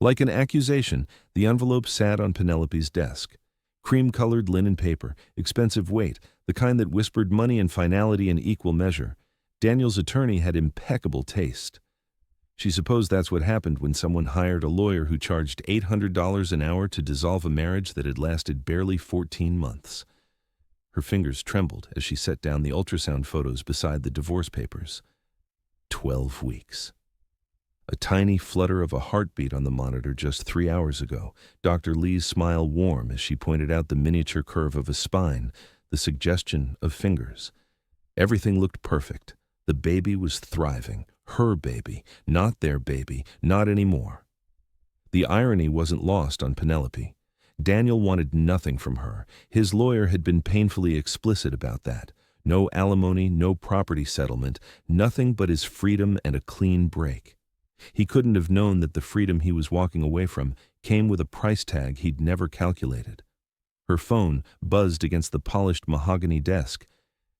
Like an accusation, the envelope sat on Penelope's desk. Cream-colored linen paper, expensive weight, the kind that whispered money and finality in equal measure. Daniel's attorney had impeccable taste. She supposed that's what happened when someone hired a lawyer who charged $800 an hour to dissolve a marriage that had lasted barely 14 months. Her fingers trembled as she set down the ultrasound photos beside the divorce papers. 12 weeks. A tiny flutter of a heartbeat on the monitor just 3 hours ago. Dr. Lee's smile warm as she pointed out the miniature curve of a spine, the suggestion of fingers. Everything looked perfect. The baby was thriving. Her baby, not their baby, not anymore. The irony wasn't lost on Penelope. Daniel wanted nothing from her. His lawyer had been painfully explicit about that. No alimony, no property settlement, nothing but his freedom and a clean break. He couldn't have known that the freedom he was walking away from came with a price tag he'd never calculated. Her phone buzzed against the polished mahogany desk.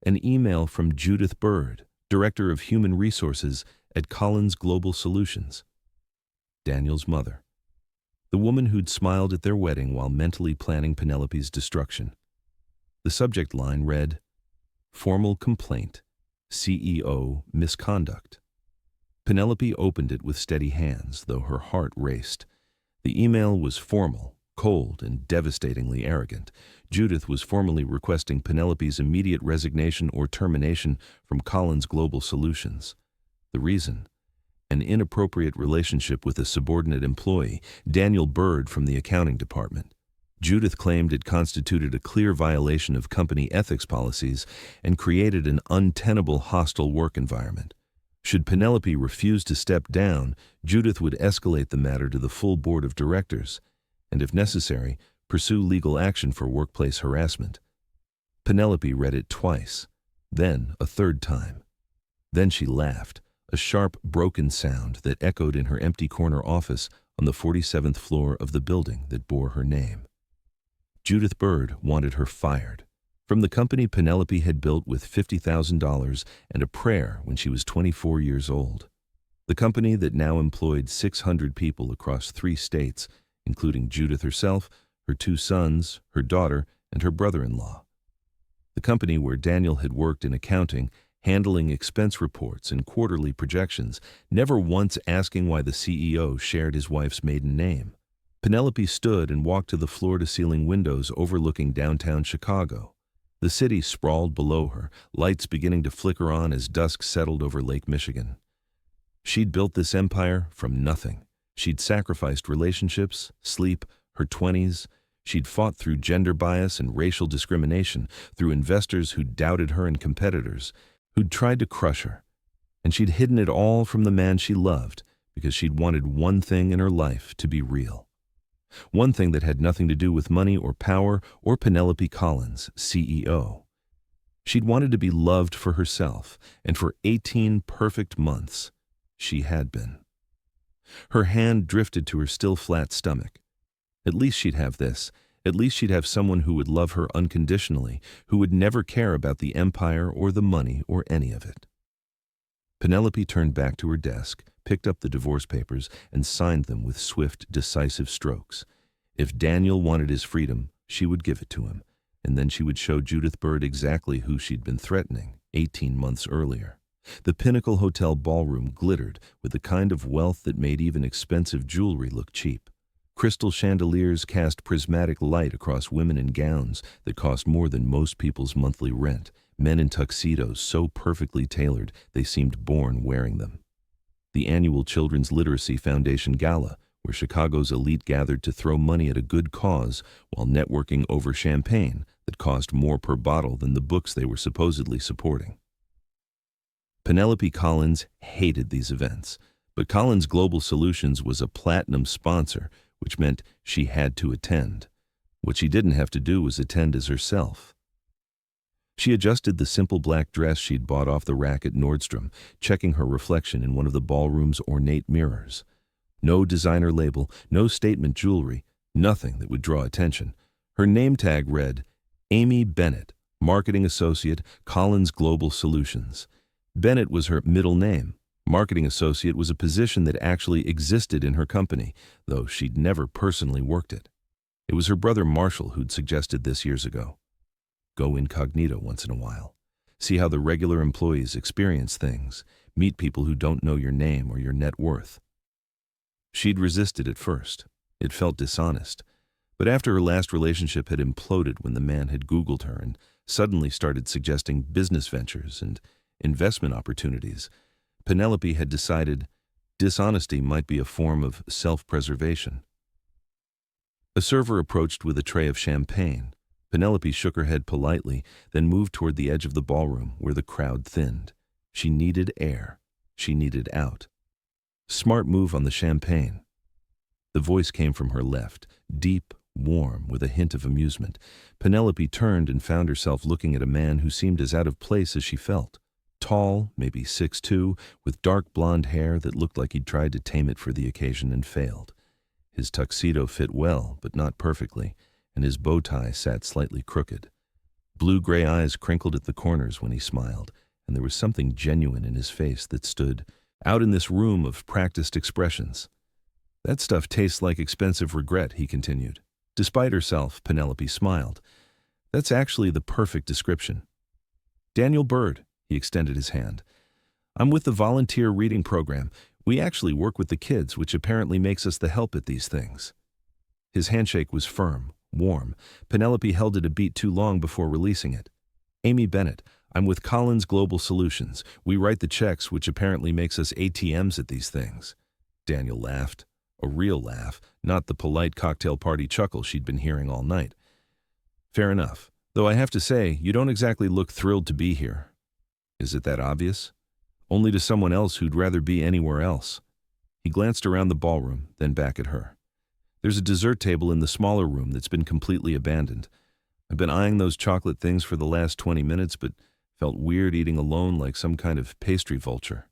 An email from Judith Bird, Director of Human Resources at Collins Global Solutions. Daniel's mother. The woman who'd smiled at their wedding while mentally planning Penelope's destruction. The subject line read, "Formal complaint, CEO misconduct." Penelope opened it with steady hands, though her heart raced. The email was formal, cold, and devastatingly arrogant. Judith was formally requesting Penelope's immediate resignation or termination from Collins Global Solutions. The reason? An inappropriate relationship with a subordinate employee, Daniel Bird from the accounting department. Judith claimed it constituted a clear violation of company ethics policies and created an untenable hostile work environment. Should Penelope refuse to step down, Judith would escalate the matter to the full board of directors, and if necessary, pursue legal action for workplace harassment. Penelope read it twice, then a third time. Then she laughed, a sharp, broken sound that echoed in her empty corner office on the 47th floor of the building that bore her name. Judith Bird wanted her fired. From the company Penelope had built with $50,000 and a prayer when she was 24 years old. The company that now employed 600 people across 3 states, including Judith herself, her 2 sons, her daughter, and her brother-in-law. The company where Daniel had worked in accounting, handling expense reports and quarterly projections, never once asking why the CEO shared his wife's maiden name. Penelope stood and walked to the floor-to-ceiling windows overlooking downtown Chicago. The city sprawled below her, lights beginning to flicker on as dusk settled over Lake Michigan. She'd built this empire from nothing. She'd sacrificed relationships, sleep, her 20s. She'd fought through gender bias and racial discrimination, through investors who'd doubted her and competitors, who'd tried to crush her. And she'd hidden it all from the man she loved because she'd wanted one thing in her life to be real. One thing that had nothing to do with money or power or Penelope Collins, CEO. She'd wanted to be loved for herself, and for 18 perfect months, she had been. Her hand drifted to her still flat stomach. At least she'd have this. At least she'd have someone who would love her unconditionally, who would never care about the empire or the money or any of it. Penelope turned back to her desk, picked up the divorce papers, and signed them with swift, decisive strokes. If Daniel wanted his freedom, she would give it to him, and then she would show Judith Bird exactly who she'd been threatening 18 months earlier. The Pinnacle Hotel ballroom glittered with the kind of wealth that made even expensive jewelry look cheap. Crystal chandeliers cast prismatic light across women in gowns that cost more than most people's monthly rent, men in tuxedos so perfectly tailored they seemed born wearing them. The annual Children's Literacy Foundation Gala, where Chicago's elite gathered to throw money at a good cause while networking over champagne that cost more per bottle than the books they were supposedly supporting. Penelope Collins hated these events, but Collins Global Solutions was a platinum sponsor, which meant she had to attend. What she didn't have to do was attend as herself. She adjusted the simple black dress she'd bought off the rack at Nordstrom, checking her reflection in one of the ballroom's ornate mirrors. No designer label, no statement jewelry, nothing that would draw attention. Her name tag read, Amy Bennett, Marketing Associate, Collins Global Solutions. Bennett was her middle name, Marketing associate was a position that actually existed in her company, though she'd never personally worked it. It was her brother Marshall who'd suggested this years ago. Go incognito once in a while. See how the regular employees experience things. Meet people who don't know your name or your net worth. She'd resisted at first. It felt dishonest. But after her last relationship had imploded when the man had Googled her and suddenly started suggesting business ventures and investment opportunities, Penelope had decided dishonesty might be a form of self-preservation. A server approached with a tray of champagne. Penelope shook her head politely, then moved toward the edge of the ballroom where the crowd thinned. She needed air. She needed out. Smart move on the champagne. The voice came from her left, deep, warm, with a hint of amusement. Penelope turned and found herself looking at a man who seemed as out of place as she felt. Tall, maybe 6'2", with dark blonde hair that looked like he'd tried to tame it for the occasion and failed. His tuxedo fit well, but not perfectly, and his bow tie sat slightly crooked. Blue-gray eyes crinkled at the corners when he smiled, and there was something genuine in his face that stood out in this room of practiced expressions. That stuff tastes like expensive regret, he continued. Despite herself, Penelope smiled. That's actually the perfect description. Daniel Bird, he extended his hand. I'm with the volunteer reading program. We actually work with the kids, which apparently makes us the help at these things. His handshake was firm, warm. Penelope held it a beat too long before releasing it. Amy Bennett, I'm with Collins Global Solutions. We write the checks, which apparently makes us ATMs at these things. Daniel laughed. A real laugh, not the polite cocktail party chuckle she'd been hearing all night. Fair enough, though I have to say, you don't exactly look thrilled to be here. Is it that obvious? Only to someone else who'd rather be anywhere else. He glanced around the ballroom, then back at her. There's a dessert table in the smaller room that's been completely abandoned. I've been eyeing those chocolate things for the last 20 minutes, but felt weird eating alone like some kind of pastry vulture.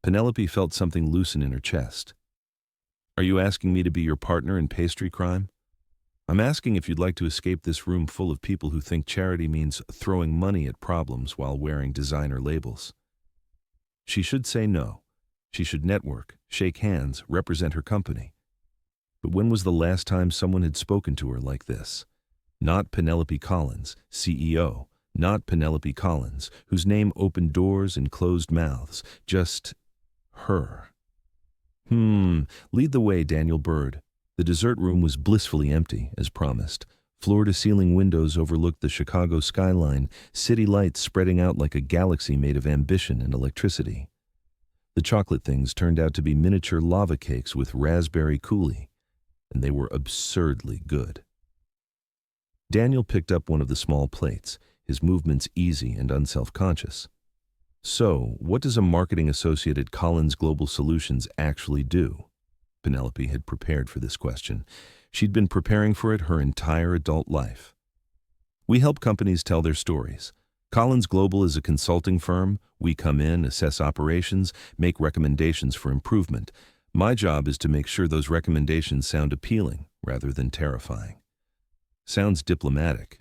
Penelope felt something loosen in her chest. Are you asking me to be your partner in pastry crime? I'm asking if you'd like to escape this room full of people who think charity means throwing money at problems while wearing designer labels. She should say no. She should network, shake hands, represent her company. But when was the last time someone had spoken to her like this? Not Penelope Collins, CEO. Not Penelope Collins, whose name opened doors and closed mouths. Just her. Lead the way, Daniel Bird. The dessert room was blissfully empty, as promised. Floor-to-ceiling windows overlooked the Chicago skyline, city lights spreading out like a galaxy made of ambition and electricity. The chocolate things turned out to be miniature lava cakes with raspberry coulis, and they were absurdly good. Daniel picked up one of the small plates, his movements easy and unself-conscious. So, what does a marketing associate at Collins Global Solutions actually do? Penelope had prepared for this question. She'd been preparing for it her entire adult life. We help companies tell their stories. Collins Global is a consulting firm. We come in, assess operations, make recommendations for improvement. My job is to make sure those recommendations sound appealing rather than terrifying. Sounds diplomatic.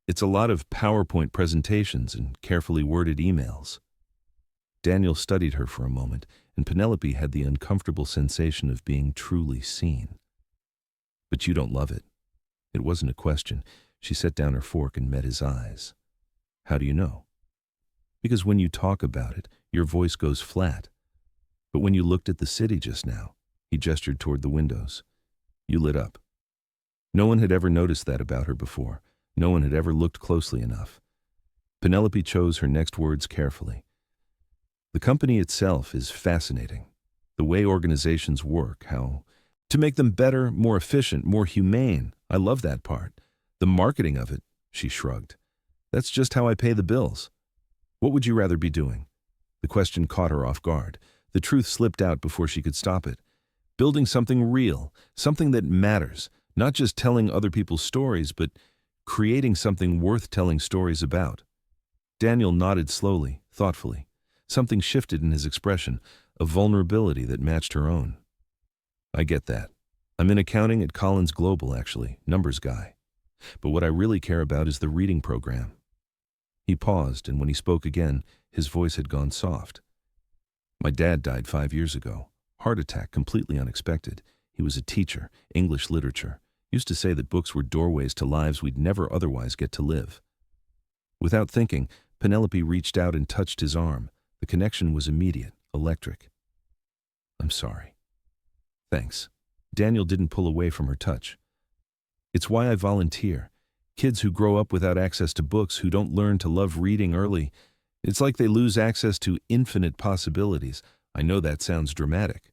It's a lot of PowerPoint presentations and carefully worded emails. Daniel studied her for a moment, and Penelope had the uncomfortable sensation of being truly seen. But you don't love it. It wasn't a question. She set down her fork and met his eyes. How do you know? Because when you talk about it, your voice goes flat. But when you looked at the city just now, he gestured toward the windows, you lit up. No one had ever noticed that about her before. No one had ever looked closely enough. Penelope chose her next words carefully. The company itself is fascinating. The way organizations work, how to make them better, more efficient, more humane. I love that part. The marketing of it, she shrugged. That's just how I pay the bills. What would you rather be doing? The question caught her off guard. The truth slipped out before she could stop it. Building something real, something that matters, not just telling other people's stories, but creating something worth telling stories about. Daniel nodded slowly, thoughtfully. Something shifted in his expression, a vulnerability that matched her own. I get that. I'm in accounting at Collins Global, actually, numbers guy. But what I really care about is the reading program. He paused, and when he spoke again, his voice had gone soft. My dad died 5 years ago. Heart attack, completely unexpected. He was a teacher, English literature. Used to say that books were doorways to lives we'd never otherwise get to live. Without thinking, Penelope reached out and touched his arm. The connection was immediate, electric. I'm sorry. Thanks. Daniel didn't pull away from her touch. It's why I volunteer. Kids who grow up without access to books, who don't learn to love reading early, it's like they lose access to infinite possibilities. I know that sounds dramatic.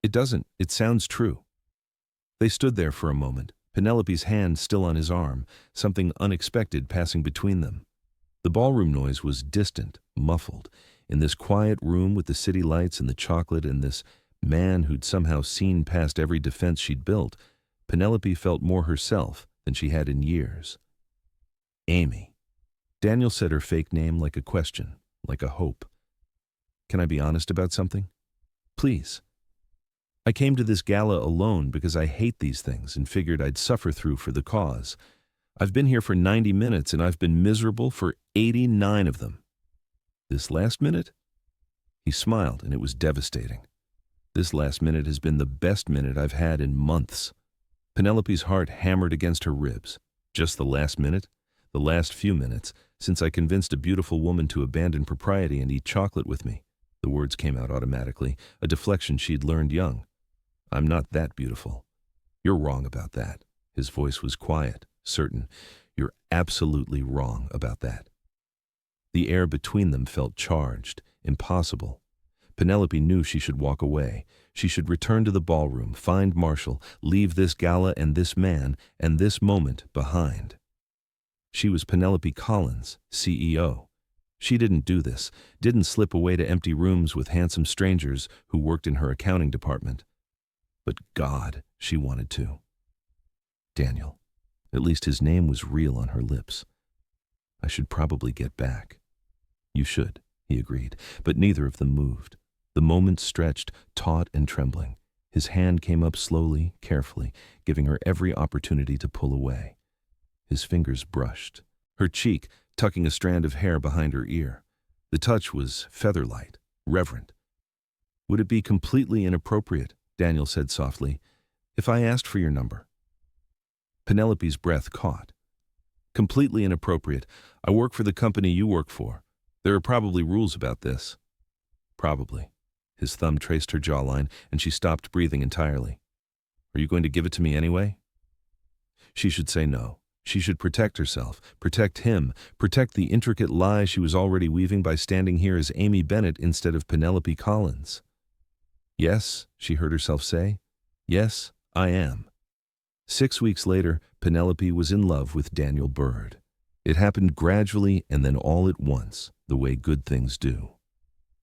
It doesn't. It sounds true. They stood there for a moment, Penelope's hand still on his arm, something unexpected passing between them. The ballroom noise was distant, muffled. In this quiet room with the city lights and the chocolate and this man who'd somehow seen past every defense she'd built, Penelope felt more herself than she had in years. Amy. Daniel said her fake name like a question, like a hope. Can I be honest about something? Please. I came to this gala alone because I hate these things and figured I'd suffer through for the cause. I've been here for 90 minutes and I've been miserable for 89 of them. This last minute? He smiled and it was devastating. This last minute has been the best minute I've had in months. Penelope's heart hammered against her ribs. Just the last minute? The last few minutes, since I convinced a beautiful woman to abandon propriety and eat chocolate with me. The words came out automatically, a deflection she'd learned young. I'm not that beautiful. You're wrong about that. His voice was quiet, certain. You're absolutely wrong about that. The air between them felt charged, impossible. Penelope knew she should walk away. She should return to the ballroom, find Marshall, leave this gala and this man and this moment behind. She was Penelope Collins, CEO. She didn't do this, didn't slip away to empty rooms with handsome strangers who worked in her accounting department. But God, she wanted to. Daniel. At least his name was real on her lips. I should probably get back. You should, he agreed, but neither of them moved. The moment stretched, taut and trembling. His hand came up slowly, carefully, giving her every opportunity to pull away. His fingers brushed her cheek, tucking a strand of hair behind her ear. The touch was feather-light, reverent. Would it be completely inappropriate, Daniel said softly, if I asked for your number? Penelope's breath caught. Completely inappropriate. I work for the company you work for. There are probably rules about this. Probably. His thumb traced her jawline, and she stopped breathing entirely. Are you going to give it to me anyway? She should say no. She should protect herself, protect him, protect the intricate lie she was already weaving by standing here as Amy Bennett instead of Penelope Collins. Yes, she heard herself say. Yes, I am. 6 weeks later, Penelope was in love with Daniel Bird. It happened gradually and then all at once, the way good things do.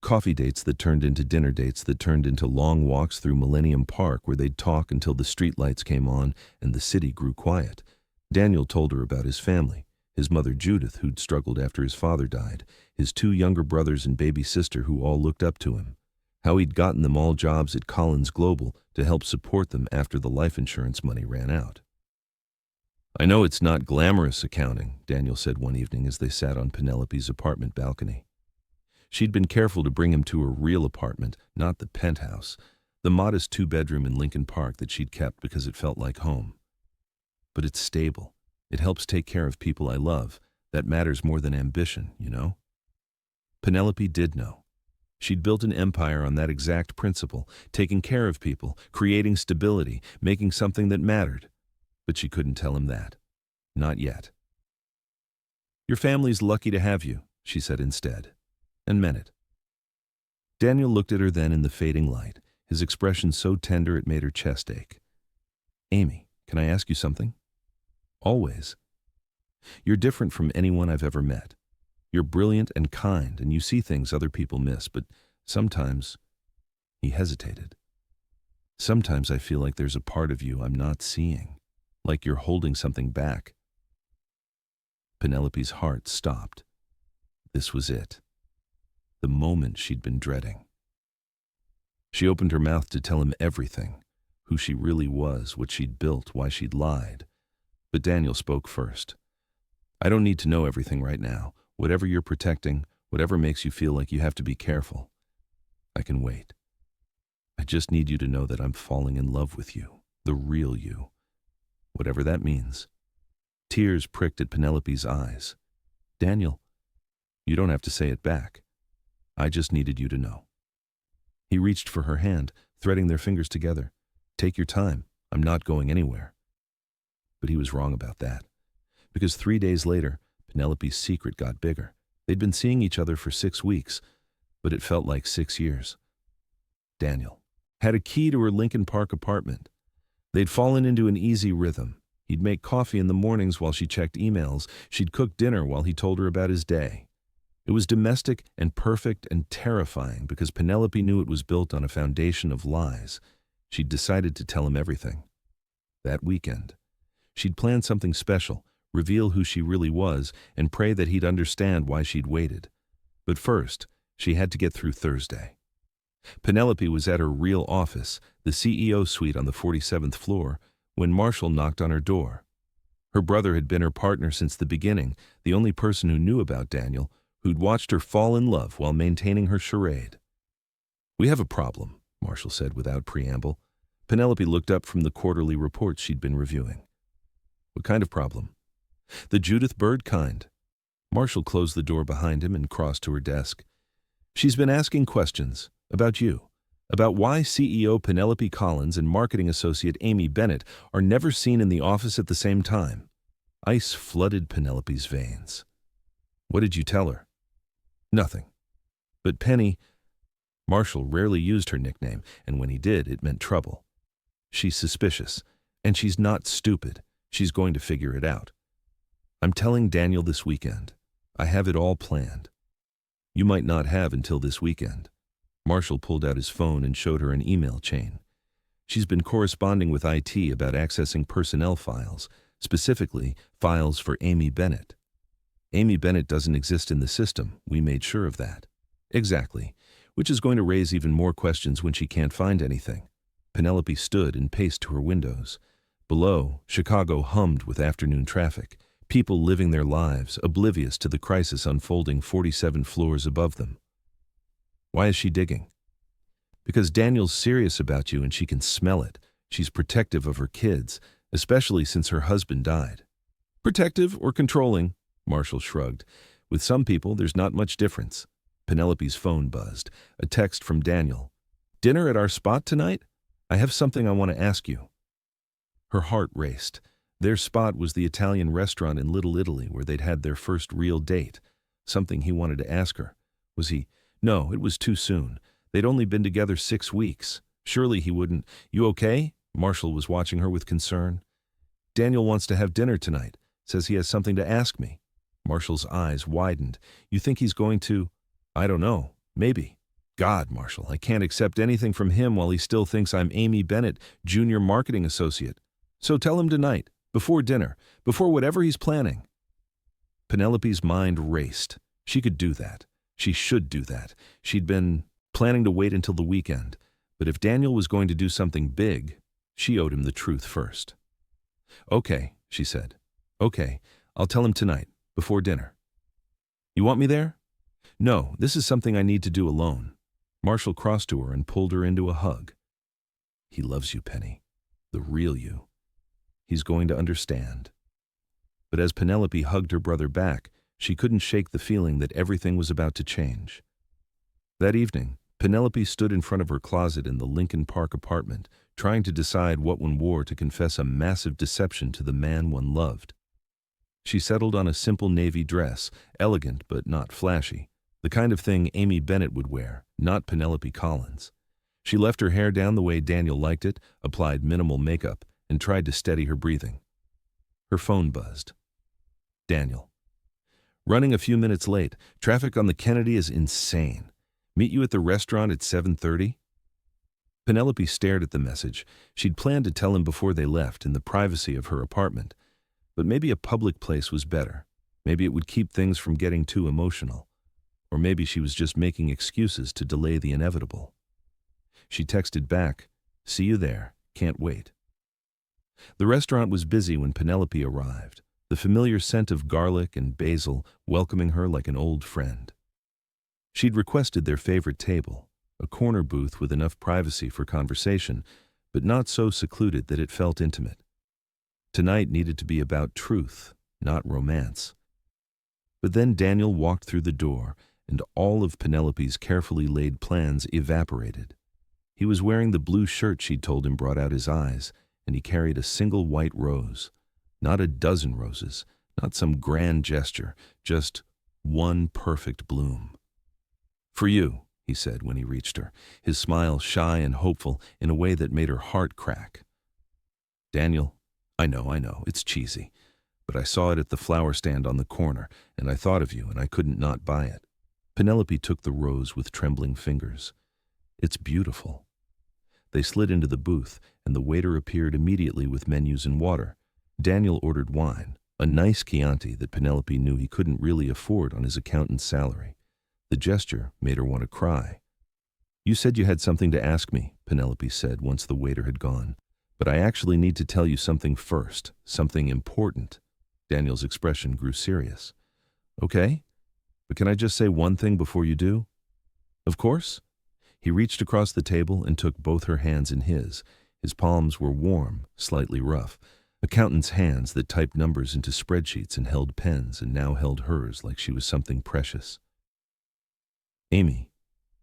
Coffee dates that turned into dinner dates that turned into long walks through Millennium Park where they'd talk until the streetlights came on and the city grew quiet. Daniel told her about his family, his mother Judith, who'd struggled after his father died, his 2 younger brothers and baby sister who all looked up to him, how he'd gotten them all jobs at Collins Global to help support them after the life insurance money ran out. I know it's not glamorous accounting, Daniel said one evening as they sat on Penelope's apartment balcony. She'd been careful to bring him to her real apartment, not the penthouse, the modest 2-bedroom in Lincoln Park that she'd kept because it felt like home. But it's stable. It helps take care of people I love. That matters more than ambition, you know? Penelope did know. She'd built an empire on that exact principle, taking care of people, creating stability, making something that mattered. But she couldn't tell him that. Not yet. Your family's lucky to have you, she said instead, and meant it. Daniel looked at her then in the fading light, his expression so tender it made her chest ache. Amy, can I ask you something? Always. You're different from anyone I've ever met. You're brilliant and kind, and you see things other people miss, but sometimes, he hesitated. Sometimes I feel like there's a part of you I'm not seeing, like you're holding something back. Penelope's heart stopped. This was it. The moment she'd been dreading. She opened her mouth to tell him everything, who she really was, what she'd built, why she'd lied. But Daniel spoke first. I don't need to know everything right now. Whatever you're protecting, whatever makes you feel like you have to be careful. I can wait. I just need you to know that I'm falling in love with you, the real you, whatever that means. Tears pricked at Penelope's eyes. Daniel, you don't have to say it back. I just needed you to know. He reached for her hand, threading their fingers together. Take your time. I'm not going anywhere. But he was wrong about that. Because 3 days later, Penelope's secret got bigger. They'd been seeing each other for 6 weeks, but it felt like 6 years. Daniel had a key to her Lincoln Park apartment. They'd fallen into an easy rhythm. He'd make coffee in the mornings while she checked emails. She'd cook dinner while he told her about his day. It was domestic and perfect and terrifying because Penelope knew it was built on a foundation of lies. She'd decided to tell him everything. That weekend, she'd planned something special, reveal who she really was, and pray that he'd understand why she'd waited. But first, she had to get through Thursday. Penelope was at her real office, the CEO suite on the 47th floor, when Marshall knocked on her door. Her brother had been her partner since the beginning, the only person who knew about Daniel, who'd watched her fall in love while maintaining her charade. We have a problem, Marshall said without preamble. Penelope looked up from the quarterly reports she'd been reviewing. What kind of problem? The Judith Bird kind. Marshall closed the door behind him and crossed to her desk. She's been asking questions about you, about why CEO Penelope Collins and marketing associate Amy Bennett are never seen in the office at the same time. Ice flooded Penelope's veins. What did you tell her? Nothing. But Penny, Marshall rarely used her nickname, and when he did, it meant trouble. She's suspicious, and she's not stupid. She's going to figure it out. I'm telling Daniel this weekend. I have it all planned. You might not have until this weekend. Marshall pulled out his phone and showed her an email chain. She's been corresponding with IT about accessing personnel files, specifically files for Amy Bennett. Amy Bennett doesn't exist in the system. We made sure of that. Exactly, which is going to raise even more questions when she can't find anything. Penelope stood and paced to her windows. Below, Chicago hummed with afternoon traffic, people living their lives, oblivious to the crisis unfolding 47 floors above them. Why is she digging? Because Daniel's serious about you and she can smell it. She's protective of her kids, especially since her husband died. Protective or controlling? Marshall shrugged. With some people, there's not much difference. Penelope's phone buzzed. A text from Daniel. Dinner at our spot tonight? I have something I want to ask you. Her heart raced. Their spot was the Italian restaurant in Little Italy where they'd had their first real date. Something he wanted to ask her. Was he? No, it was too soon. They'd only been together 6 weeks. Surely he wouldn't. You okay? Marshall was watching her with concern. Daniel wants to have dinner tonight. Says he has something to ask me. Marshall's eyes widened. You think he's going to? I don't know. Maybe. God, Marshall, I can't accept anything from him while he still thinks I'm Amy Bennett, junior marketing associate. So tell him tonight, before dinner, before whatever he's planning. Penelope's mind raced. She could do that. She should do that. She'd been planning to wait until the weekend. But if Daniel was going to do something big, she owed him the truth first. Okay, she said. Okay, I'll tell him tonight, before dinner. You want me there? No, this is something I need to do alone. Marshall crossed to her and pulled her into a hug. He loves you, Penny. The real you. He's going to understand. But as Penelope hugged her brother back, she couldn't shake the feeling that everything was about to change. That evening, Penelope stood in front of her closet in the Lincoln Park apartment, trying to decide what one wore to confess a massive deception to the man one loved. She settled on a simple navy dress, elegant but not flashy, the kind of thing Amy Bennett would wear, not Penelope Collins. She left her hair down the way Daniel liked it, applied minimal makeup, and tried to steady her breathing. Her phone buzzed. Daniel. Running a few minutes late. Traffic on the Kennedy is insane. Meet you at the restaurant at 7:30? Penelope stared at the message. She'd planned to tell him before they left in the privacy of her apartment. But maybe a public place was better. Maybe it would keep things from getting too emotional. Or maybe she was just making excuses to delay the inevitable. She texted back, see you there, can't wait. The restaurant was busy when Penelope arrived, the familiar scent of garlic and basil welcoming her like an old friend. She'd requested their favorite table, a corner booth with enough privacy for conversation, but not so secluded that it felt intimate. Tonight needed to be about truth, not romance. But then Daniel walked through the door, and all of Penelope's carefully laid plans evaporated. He was wearing the blue shirt she'd told him brought out his eyes, and he carried a single white rose. Not a dozen roses, not some grand gesture, just one perfect bloom. "For you," he said when he reached her, his smile shy and hopeful in a way that made her heart crack. "Daniel, I know, it's cheesy, but I saw it at the flower stand on the corner, and I thought of you, and I couldn't not buy it." Penelope took the rose with trembling fingers. "It's beautiful." They slid into the booth, and the waiter appeared immediately with menus and water. Daniel ordered wine, a nice Chianti that Penelope knew he couldn't really afford on his accountant's salary. The gesture made her want to cry. "You said you had something to ask me," Penelope said once the waiter had gone. "But I actually need to tell you something first, something important." Daniel's expression grew serious. "Okay, but can I just say one thing before you do?" "Of course." He reached across the table and took both her hands in his. His palms were warm, slightly rough. Accountant's hands that typed numbers into spreadsheets and held pens and now held hers like she was something precious. "Amy,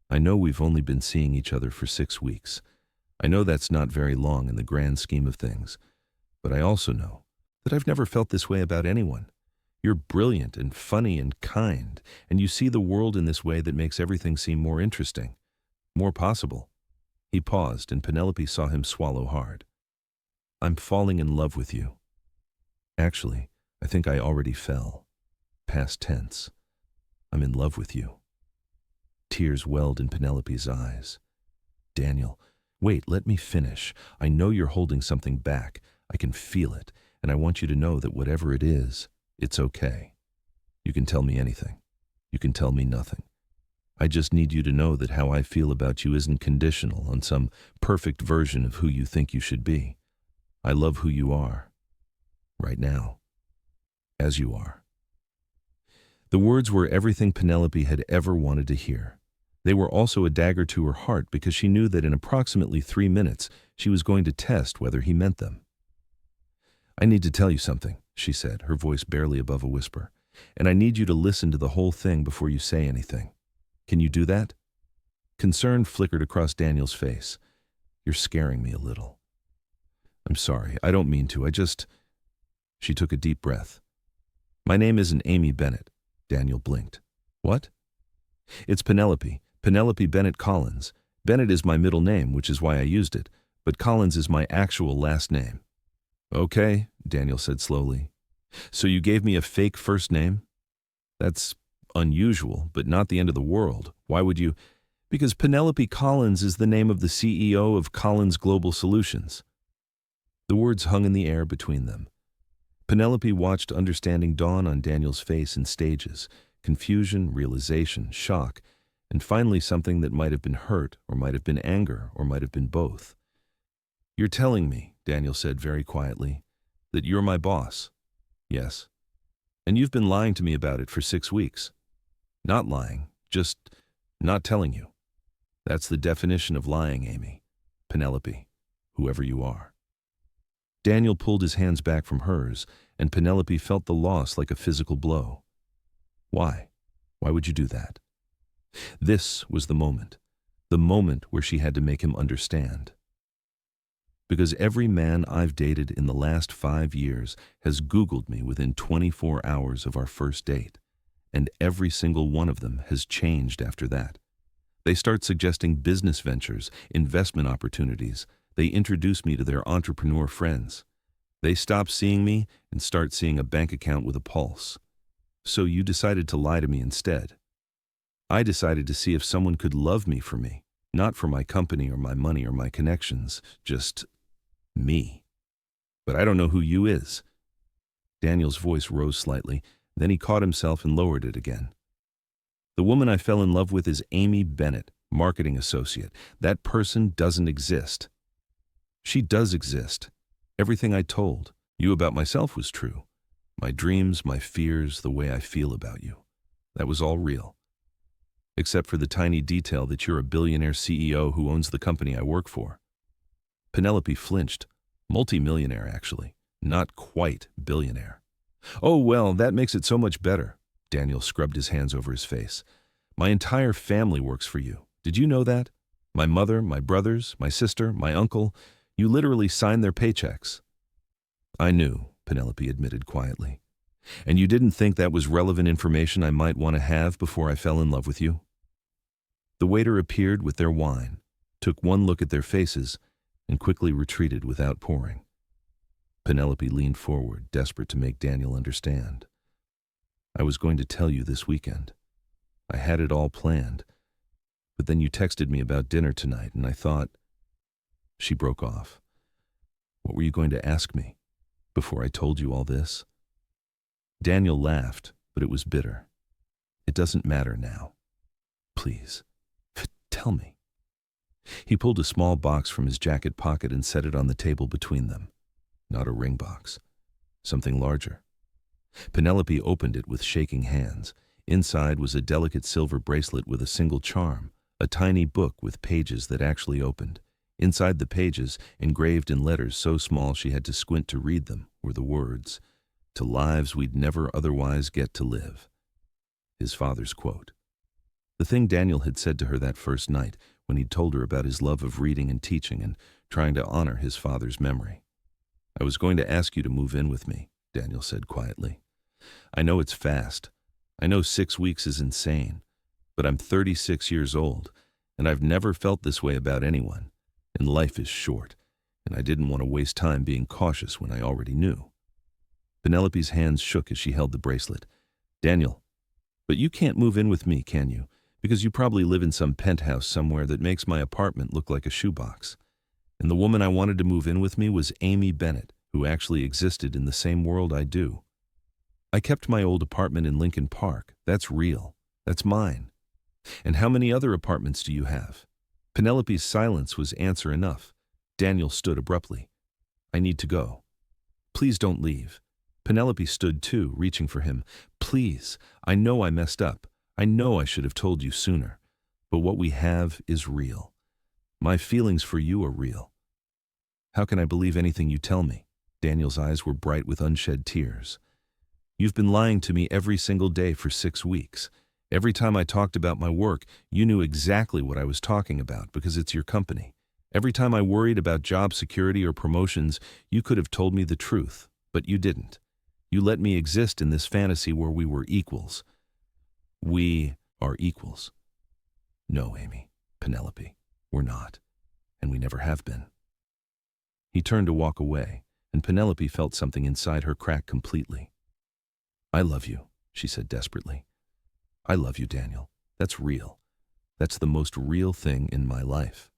I know we've only been seeing each other for 6 weeks. I know that's not very long in the grand scheme of things, but I also know that I've never felt this way about anyone. You're brilliant and funny and kind, and you see the world in this way that makes everything seem more interesting, more possible." He paused, and Penelope saw him swallow hard. "I'm falling in love with you. Actually, I think I already fell. Past tense. I'm in love with you." Tears welled in Penelope's eyes. "Daniel, wait, let me finish. I know you're holding something back. I can feel it, and I want you to know that whatever it is, it's okay. You can tell me anything. You can tell me nothing. I just need you to know that how I feel about you isn't conditional on some perfect version of who you think you should be. I love who you are, right now, as you are." The words were everything Penelope had ever wanted to hear. They were also a dagger to her heart because she knew that in approximately 3 minutes she was going to test whether he meant them. "I need to tell you something," she said, her voice barely above a whisper, "and I need you to listen to the whole thing before you say anything. Can you do that?" Concern flickered across Daniel's face. "You're scaring me a little." "I'm sorry, I don't mean to, She took a deep breath. "My name isn't Amy Bennett." Daniel blinked. "What?" "It's Penelope Bennett Collins. Bennett is my middle name, which is why I used it, but Collins is my actual last name." "Okay," Daniel said slowly. "So you gave me a fake first name?" "That's unusual, but not the end of the world. Why would you?" "Because Penelope Collins is the name of the CEO of Collins Global Solutions." The words hung in the air between them. Penelope watched understanding dawn on Daniel's face in stages: confusion, realization, shock, and finally something that might have been hurt, or might have been anger, or might have been both. "You're telling me," Daniel said very quietly, "that you're my boss?" "Yes." "And you've been lying to me about it for 6 weeks." "Not lying, just not telling you." "That's the definition of lying, Amy. Penelope, whoever you are." Daniel pulled his hands back from hers, and Penelope felt the loss like a physical blow. "Why? Why would you do that?" This was the moment where she had to make him understand. "Because every man I've dated in the last 5 years has Googled me within 24 hours of our first date, and every single one of them has changed after that. They start suggesting business ventures, investment opportunities. They introduce me to their entrepreneur friends. They stop seeing me and start seeing a bank account with a pulse. So you decided to lie to me instead. I decided to see if someone could love me for me, not for my company or my money or my connections, just me. But I don't know who you is." Daniel's voice rose slightly, then he caught himself and lowered it again. "The woman I fell in love with is Amy Bennett, marketing associate. That person doesn't exist." "She does exist. Everything I told you about myself was true. My dreams, my fears, the way I feel about you. That was all real." except for the tiny detail that you're a billionaire CEO who owns the company I work for." Penelope flinched. Multi-millionaire, actually. Not quite billionaire. "Oh, well, that makes it so much better." Daniel scrubbed his hands over his face. "My entire family works for you. Did you know that? My mother, my brothers, my sister, my uncle. You literally sign their paychecks." "I knew," Penelope admitted quietly. "And you didn't think that was relevant information I might want to have before I fell in love with you?" The waiter appeared with their wine, took one look at their faces, and quickly retreated without pouring. Penelope leaned forward, desperate to make Daniel understand. "I was going to tell you this weekend. I had it all planned. But then you texted me about dinner tonight, and I thought—" She broke off. "What were you going to ask me before I told you all this?" Daniel laughed, but it was bitter. "It doesn't matter now. Please, tell me." He pulled a small box from his jacket pocket and set it on the table between them. Not a ring box. Something larger. Penelope opened it with shaking hands. Inside was a delicate silver bracelet with a single charm, a tiny book with pages that actually opened. Inside the pages, engraved in letters so small she had to squint to read them, were the words, "To lives we'd never otherwise get to live." His father's quote. The thing Daniel had said to her that first night, when he'd told her about his love of reading and teaching and trying to honor his father's memory. "I was going to ask you to move in with me," Daniel said quietly. "I know it's fast. I know 6 weeks is insane. But I'm 36 years old, and I've never felt this way about anyone. And life is short, and I didn't want to waste time being cautious when I already knew." Penelope's hands shook as she held the bracelet. "Daniel, but you can't move in with me, can you? Because you probably live in some penthouse somewhere that makes my apartment look like a shoebox. And the woman I wanted to move in with me was Amy Bennett, who actually existed in the same world I do. I kept my old apartment in Lincoln Park. That's real. That's mine. And how many other apartments do you have?" Penelope's silence was answer enough. Daniel stood abruptly. "I need to go." "Please don't leave." Penelope stood too, reaching for him. "Please, I know I messed up. I know I should have told you sooner. But what we have is real. My feelings for you are real." "How can I believe anything you tell me?" Daniel's eyes were bright with unshed tears. "You've been lying to me every single day for 6 weeks. Every time I talked about my work, you knew exactly what I was talking about because it's your company. Every time I worried about job security or promotions, you could have told me the truth, but you didn't. You let me exist in this fantasy where we were equals. We are equals." "No, Amy, Penelope, we're not, and we never have been." He turned to walk away, and Penelope felt something inside her crack completely. "I love you," she said desperately. "I love you, Daniel. That's real. That's the most real thing in my life."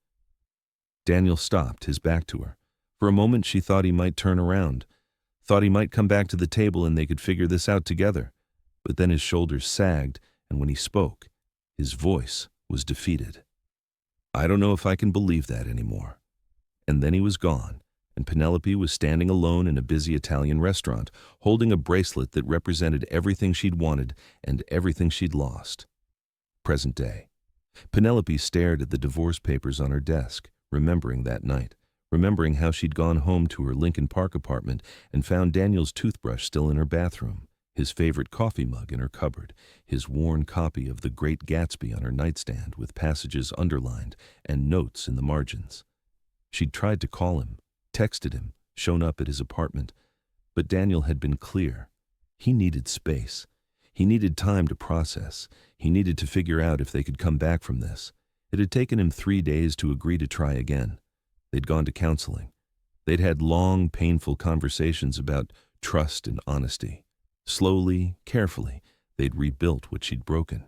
Daniel stopped, his back to her. For a moment she thought he might turn around, thought he might come back to the table and they could figure this out together. But then his shoulders sagged, and when he spoke, his voice was defeated. "I don't know if I can believe that anymore." And then he was gone, and Penelope was standing alone in a busy Italian restaurant, holding a bracelet that represented everything she'd wanted and everything she'd lost. Present day. Penelope stared at the divorce papers on her desk, remembering that night, remembering how she'd gone home to her Lincoln Park apartment and found Daniel's toothbrush still in her bathroom, his favorite coffee mug in her cupboard, his worn copy of The Great Gatsby on her nightstand with passages underlined and notes in the margins. She'd tried to call him, texted him, shown up at his apartment, but Daniel had been clear. He needed space. He needed time to process. He needed to figure out if they could come back from this. It had taken him 3 days to agree to try again. They'd gone to counseling. They'd had long, painful conversations about trust and honesty. Slowly, carefully, they'd rebuilt what she'd broken.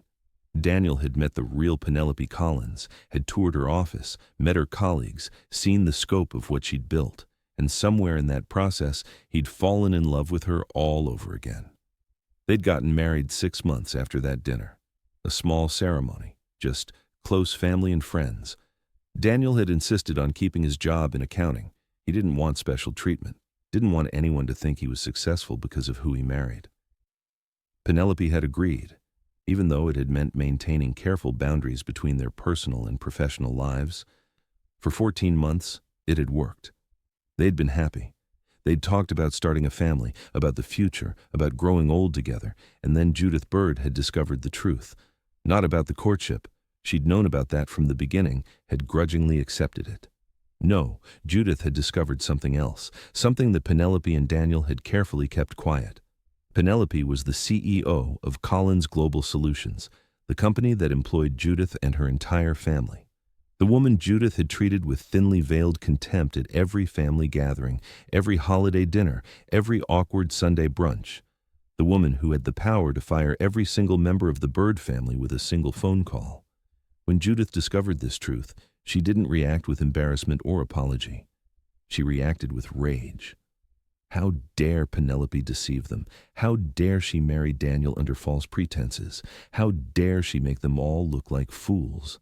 Daniel had met the real Penelope Collins, had toured her office, met her colleagues, seen the scope of what she'd built, and somewhere in that process, he'd fallen in love with her all over again. They'd gotten married 6 months after that dinner. A small ceremony, just close family and friends. Daniel had insisted on keeping his job in accounting. He didn't want special treatment, didn't want anyone to think he was successful because of who he married. Penelope had agreed. even though it had meant maintaining careful boundaries between their personal and professional lives. For 14 months, it had worked. They'd been happy. They'd talked about starting a family, about the future, about growing old together, and then Judith Bird had discovered the truth. Not about the courtship. She'd known about that from the beginning, had grudgingly accepted it. No, Judith had discovered something else, something that Penelope and Daniel had carefully kept quiet. Penelope was the CEO of Collins Global Solutions, the company that employed Judith and her entire family. The woman Judith had treated with thinly veiled contempt at every family gathering, every holiday dinner, every awkward Sunday brunch. The woman who had the power to fire every single member of the Bird family with a single phone call. When Judith discovered this truth, she didn't react with embarrassment or apology. She reacted with rage. How dare Penelope deceive them? How dare she marry Daniel under false pretenses? How dare she make them all look like fools?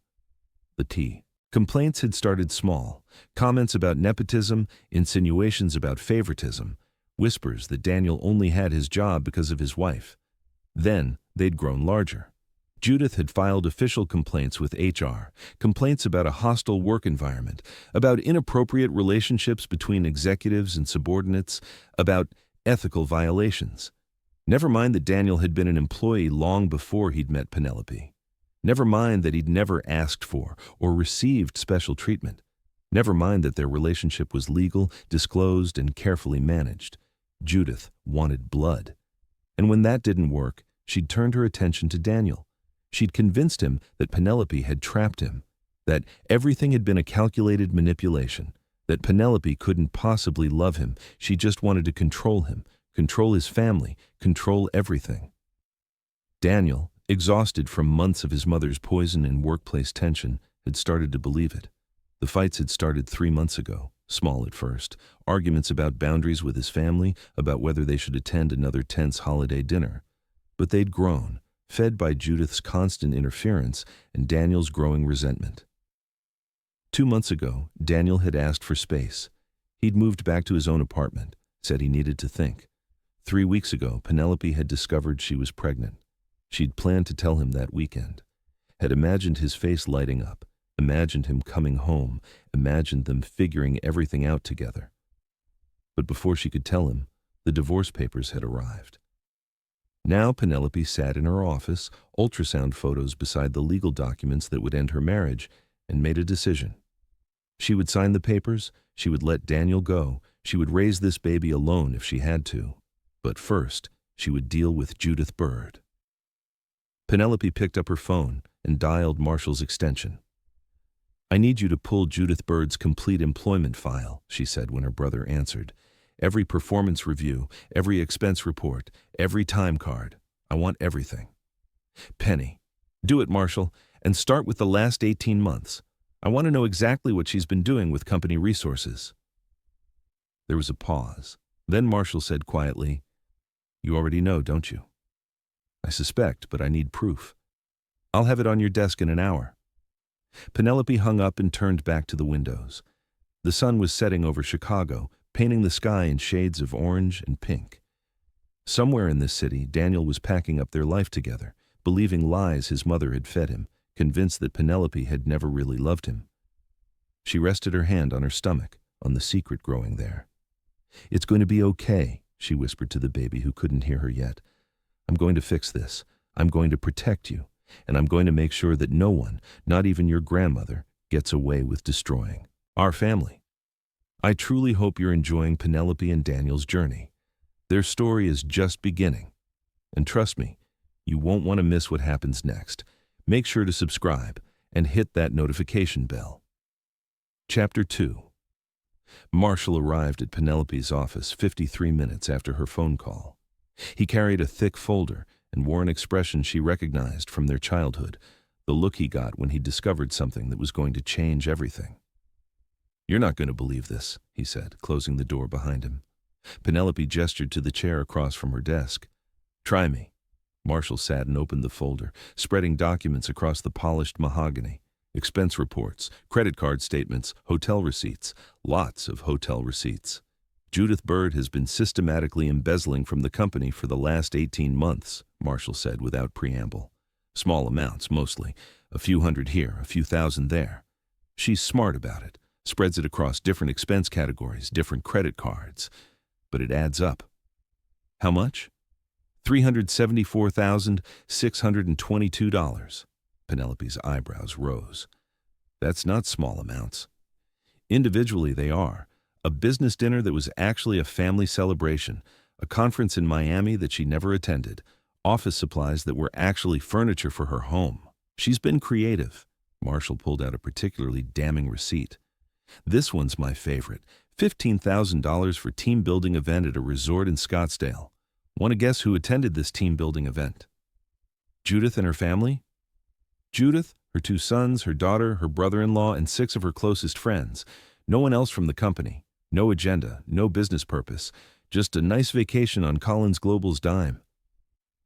The tea. Complaints had started small. Comments about nepotism, insinuations about favoritism, whispers that Daniel only had his job because of his wife. Then they'd grown larger. Judith had filed official complaints with HR, complaints about a hostile work environment, about inappropriate relationships between executives and subordinates, about ethical violations. Never mind that Daniel had been an employee long before he'd met Penelope. Never mind that he'd never asked for or received special treatment. Never mind that their relationship was legal, disclosed, and carefully managed. Judith wanted blood. And when that didn't work, she'd turned her attention to Daniel. She'd convinced him that Penelope had trapped him, that everything had been a calculated manipulation, that Penelope couldn't possibly love him. She just wanted to control him, control his family, control everything. Daniel, exhausted from months of his mother's poison and workplace tension, had started to believe it. The fights had started 3 months ago, small at first, arguments about boundaries with his family, about whether they should attend another tense holiday dinner. But they'd grown, fed by Judith's constant interference and Daniel's growing resentment. 2 months ago, Daniel had asked for space. He'd moved back to his own apartment, said he needed to think. 3 weeks ago, Penelope had discovered she was pregnant. She'd planned to tell him that weekend, had imagined his face lighting up, imagined him coming home, imagined them figuring everything out together. But before she could tell him, the divorce papers had arrived. Now Penelope sat in her office, ultrasound photos beside the legal documents that would end her marriage, and made a decision. She would sign the papers, she would let Daniel go, she would raise this baby alone if she had to. But first, she would deal with Judith Bird. Penelope picked up her phone and dialed Marshall's extension. "I need you to pull Judith Bird's complete employment file," she said when her brother answered. "Every performance review, every expense report, every time card. I want everything." "Penny, do it, Marshall, and start with the last 18 months. I want to know exactly what she's been doing with company resources." There was a pause. Then Marshall said quietly, "You already know, don't you?" "I suspect, but I need proof." "I'll have it on your desk in an hour." Penelope hung up and turned back to the windows. The sun was setting over Chicago, painting the sky in shades of orange and pink. Somewhere in this city, Daniel was packing up their life together, believing lies his mother had fed him, convinced that Penelope had never really loved him. She rested her hand on her stomach, on the secret growing there. "It's going to be okay," she whispered to the baby who couldn't hear her yet. "I'm going to fix this. I'm going to protect you, and I'm going to make sure that no one, not even your grandmother, gets away with destroying our family." I truly hope you're enjoying Penelope and Daniel's journey. Their story is just beginning. And trust me, you won't want to miss what happens next. Make sure to subscribe and hit that notification bell. Chapter 2. Marshall arrived at Penelope's office 53 minutes after her phone call. He carried a thick folder and wore an expression she recognized from their childhood, the look he got when he discovered something that was going to change everything. "You're not going to believe this," he said, closing the door behind him. Penelope gestured to the chair across from her desk. "Try me." Marshall sat and opened the folder, spreading documents across the polished mahogany. Expense reports, credit card statements, hotel receipts, lots of hotel receipts. "Judith Bird has been systematically embezzling from the company for the last 18 months, Marshall said without preamble. Small amounts, mostly. A few hundred here, a few thousand there. She's smart about it, spreads it across different expense categories, different credit cards. But it adds up. How much? $374,622. Penelope's eyebrows rose. That's not small amounts. Individually, they are. A business dinner that was actually a family celebration, a conference in Miami that she never attended, office supplies that were actually furniture for her home. She's been creative. Marshall pulled out a particularly damning receipt. This one's my favorite. $15,000 for team building event at a resort in Scottsdale. Want to guess who attended this team building event? Judith and her family? Judith, her 2 sons, her daughter, her brother-in-law, and 6 of her closest friends. No one else from the company. No agenda, no business purpose. Just a nice vacation on Collins Global's dime.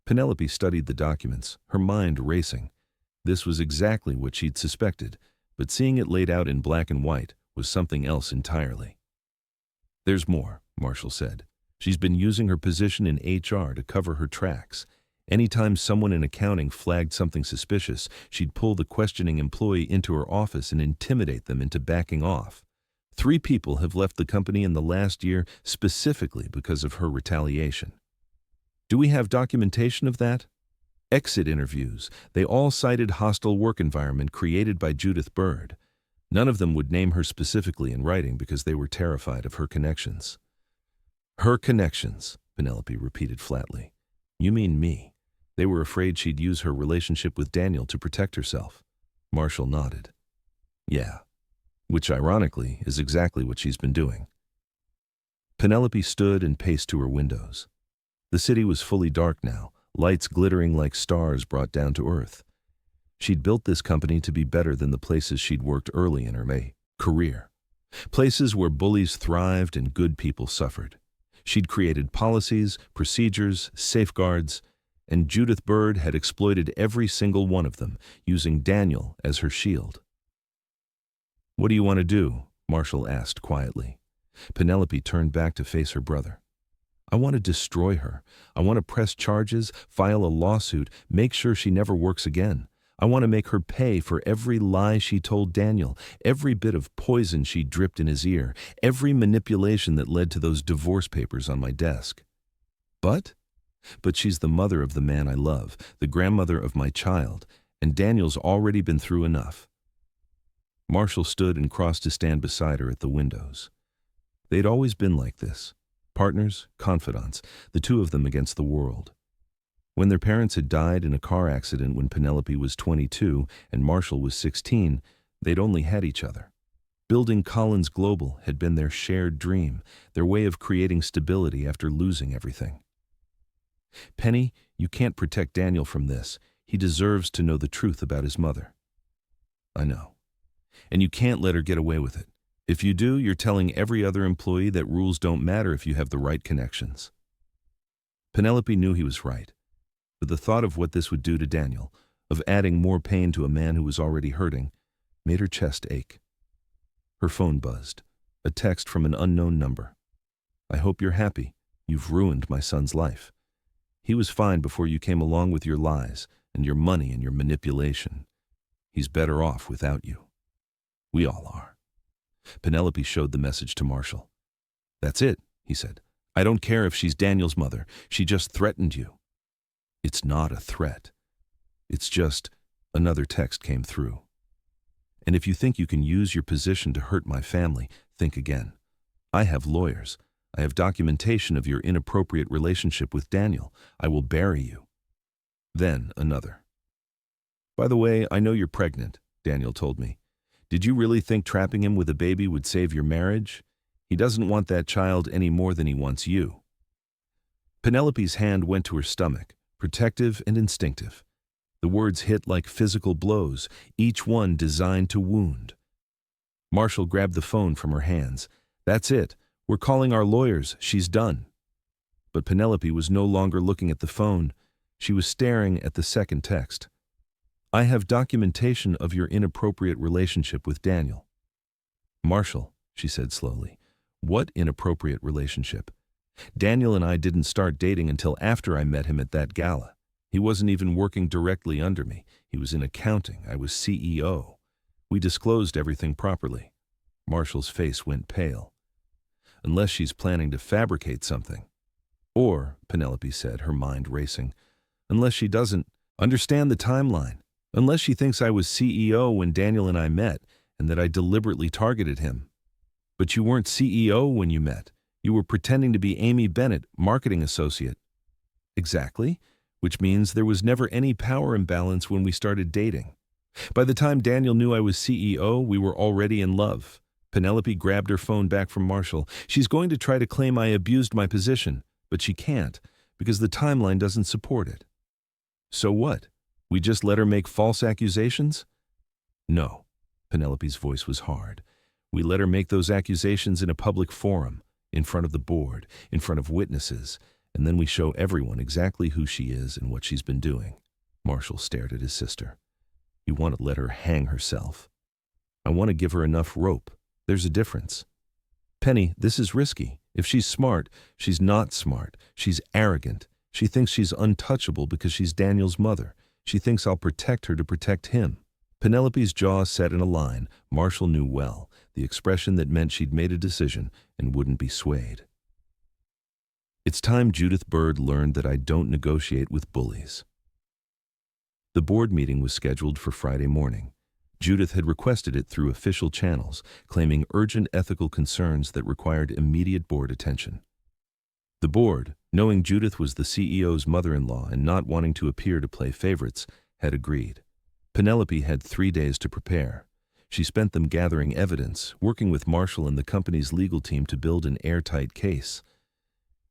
Penelope studied the documents, her mind racing. This was exactly what she'd suspected, but seeing it laid out in black and white was something else entirely. There's more, Marshall said. She's been using her position in HR to cover her tracks. Anytime someone in accounting flagged something suspicious, she'd pull the questioning employee into her office and intimidate them into backing off. 3 people have left the company in the last year specifically because of her retaliation. Do we have documentation of that? Exit interviews. They all cited hostile work environment created by Judith Bird. None of them would name her specifically in writing because they were terrified of her connections. Her connections, Penelope repeated flatly. You mean me. They were afraid she'd use her relationship with Daniel to protect herself. Marshall nodded. Yeah, which ironically is exactly what she's been doing. Penelope stood and paced to her windows. The city was fully dark now, lights glittering like stars brought down to earth. She'd built this company to be better than the places she'd worked early in her career. Places where bullies thrived and good people suffered. She'd created policies, procedures, safeguards, and Judith Bird had exploited every single one of them, using Daniel as her shield. What do you want to do? Marshall asked quietly. Penelope turned back to face her brother. I want to destroy her. I want to press charges, file a lawsuit, make sure she never works again. I want to make her pay for every lie she told Daniel, every bit of poison she dripped in his ear, every manipulation that led to those divorce papers on my desk. But she's the mother of the man I love, the grandmother of my child, and Daniel's already been through enough. Marshall stood and crossed to stand beside her at the windows. They'd always been like this. Partners, confidants, the 2 of them against the world. When their parents had died in a car accident when Penelope was 22 and Marshall was 16, they'd only had each other. Building Collins Global had been their shared dream, their way of creating stability after losing everything. Penny, you can't protect Daniel from this. He deserves to know the truth about his mother. I know. And you can't let her get away with it. If you do, you're telling every other employee that rules don't matter if you have the right connections. Penelope knew he was right, but the thought of what this would do to Daniel, of adding more pain to a man who was already hurting, made her chest ache. Her phone buzzed, a text from an unknown number. I hope you're happy. You've ruined my son's life. He was fine before you came along with your lies and your money and your manipulation. He's better off without you. We all are. Penelope showed the message to Marshall. That's it, he said. I don't care if she's Daniel's mother. She just threatened you. It's not a threat. It's just another text came through. And if you think you can use your position to hurt my family, think again. I have lawyers. I have documentation of your inappropriate relationship with Daniel. I will bury you. Then another. By the way, I know you're pregnant, Daniel told me. Did you really think trapping him with a baby would save your marriage? He doesn't want that child any more than he wants you. Penelope's hand went to her stomach, protective and instinctive. The words hit like physical blows, each one designed to wound. Marshall grabbed the phone from her hands. That's it. We're calling our lawyers. She's done. But Penelope was no longer looking at the phone. She was staring at the second text. I have documentation of your inappropriate relationship with Daniel. Marshall, she said slowly, what inappropriate relationship? Daniel and I didn't start dating until after I met him at that gala. He wasn't even working directly under me. He was in accounting. I was CEO. We disclosed everything properly. Marshall's face went pale. Unless she's planning to fabricate something. Or, Penelope said, her mind racing, unless she doesn't understand the timeline. Unless she thinks I was CEO when Daniel and I met, and that I deliberately targeted him. But you weren't CEO when you met. You were pretending to be Amy Bennett, marketing associate. Exactly, which means there was never any power imbalance when we started dating. By the time Daniel knew I was CEO, we were already in love. Penelope grabbed her phone back from Marshall. She's going to try to claim I abused my position, but she can't, because the timeline doesn't support it. So what? We just let her make false accusations? No. Penelope's voice was hard. We let her make those accusations in a public forum, in front of the board, in front of witnesses, and then we show everyone exactly who she is and what she's been doing. Marshall stared at his sister. You want to let her hang herself. I want to give her enough rope. There's a difference. Penny, this is risky. If she's smart, she's not smart. She's arrogant. She thinks she's untouchable because she's Daniel's mother. She thinks I'll protect her to protect him. Penelope's jaw set in a line Marshall knew well, the expression that meant she'd made a decision and wouldn't be swayed. It's time Judith Bird learned that I don't negotiate with bullies. The board meeting was scheduled for Friday morning. Judith had requested it through official channels, claiming urgent ethical concerns that required immediate board attention. The board, knowing Judith was the CEO's mother-in-law and not wanting to appear to play favorites, had agreed. Penelope had 3 days to prepare. She spent them gathering evidence, working with Marshall and the company's legal team to build an airtight case.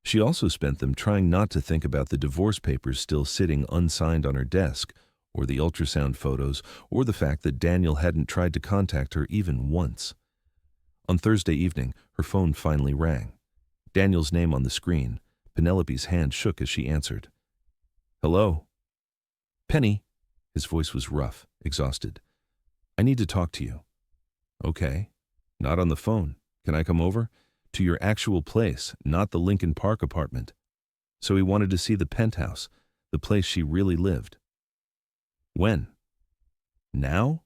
She also spent them trying not to think about the divorce papers still sitting unsigned on her desk, or the ultrasound photos, or the fact that Daniel hadn't tried to contact her even once. On Thursday evening, her phone finally rang. Daniel's name on the screen. Penelope's hand shook as she answered. Hello? Penny. His voice was rough, exhausted. I need to talk to you. Okay. Not on the phone. Can I come over? To your actual place, not the Lincoln Park apartment. So he wanted to see the penthouse, the place she really lived. When? Now?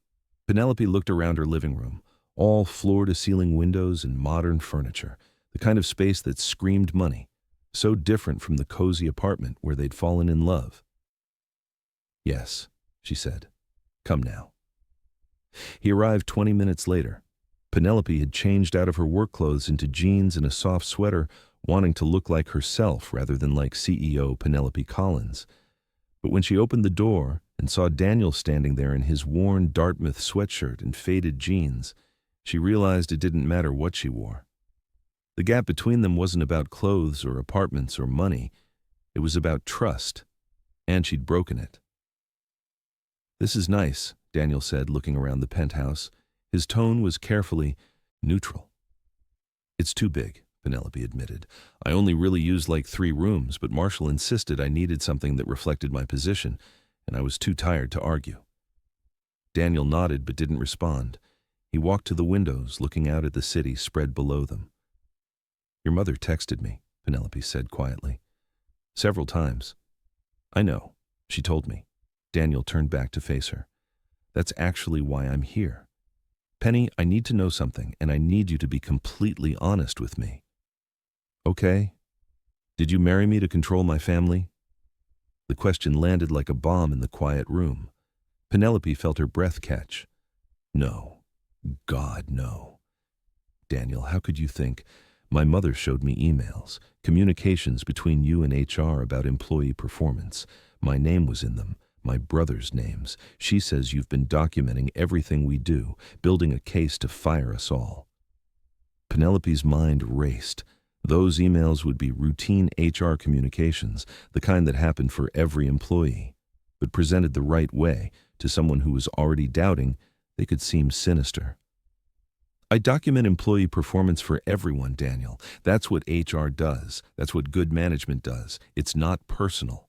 Penelope looked around her living room, all floor-to-ceiling windows and modern furniture, the kind of space that screamed money, so different from the cozy apartment where they'd fallen in love. Yes, she said. Come now. He arrived 20 minutes later. Penelope had changed out of her work clothes into jeans and a soft sweater, wanting to look like herself rather than like CEO Penelope Collins. But when she opened the door and saw Daniel standing there in his worn Dartmouth sweatshirt and faded jeans, she realized it didn't matter what she wore. The gap between them wasn't about clothes or apartments or money. It was about trust, and she'd broken it. This is nice, Daniel said, looking around the penthouse. His tone was carefully neutral. It's too big, Penelope admitted. I only really used like 3 rooms, but Marshall insisted I needed something that reflected my position, and I was too tired to argue. Daniel nodded but didn't respond. He walked to the windows, looking out at the city spread below them. Your mother texted me, Penelope said quietly. Several times. I know, she told me. Daniel turned back to face her. That's actually why I'm here. Penny, I need to know something, and I need you to be completely honest with me. Okay. Did you marry me to control my family? The question landed like a bomb in the quiet room. Penelope felt her breath catch. No. God, no. Daniel, how could you think? My mother showed me emails, communications between you and HR about employee performance. My name was in them. My brother's names. She says you've been documenting everything we do, building a case to fire us all. Penelope's mind raced. Those emails would be routine HR communications, the kind that happened for every employee. But presented the right way, to someone who was already doubting, they could seem sinister. I document employee performance for everyone, Daniel. That's what HR does. That's what good management does. It's not personal.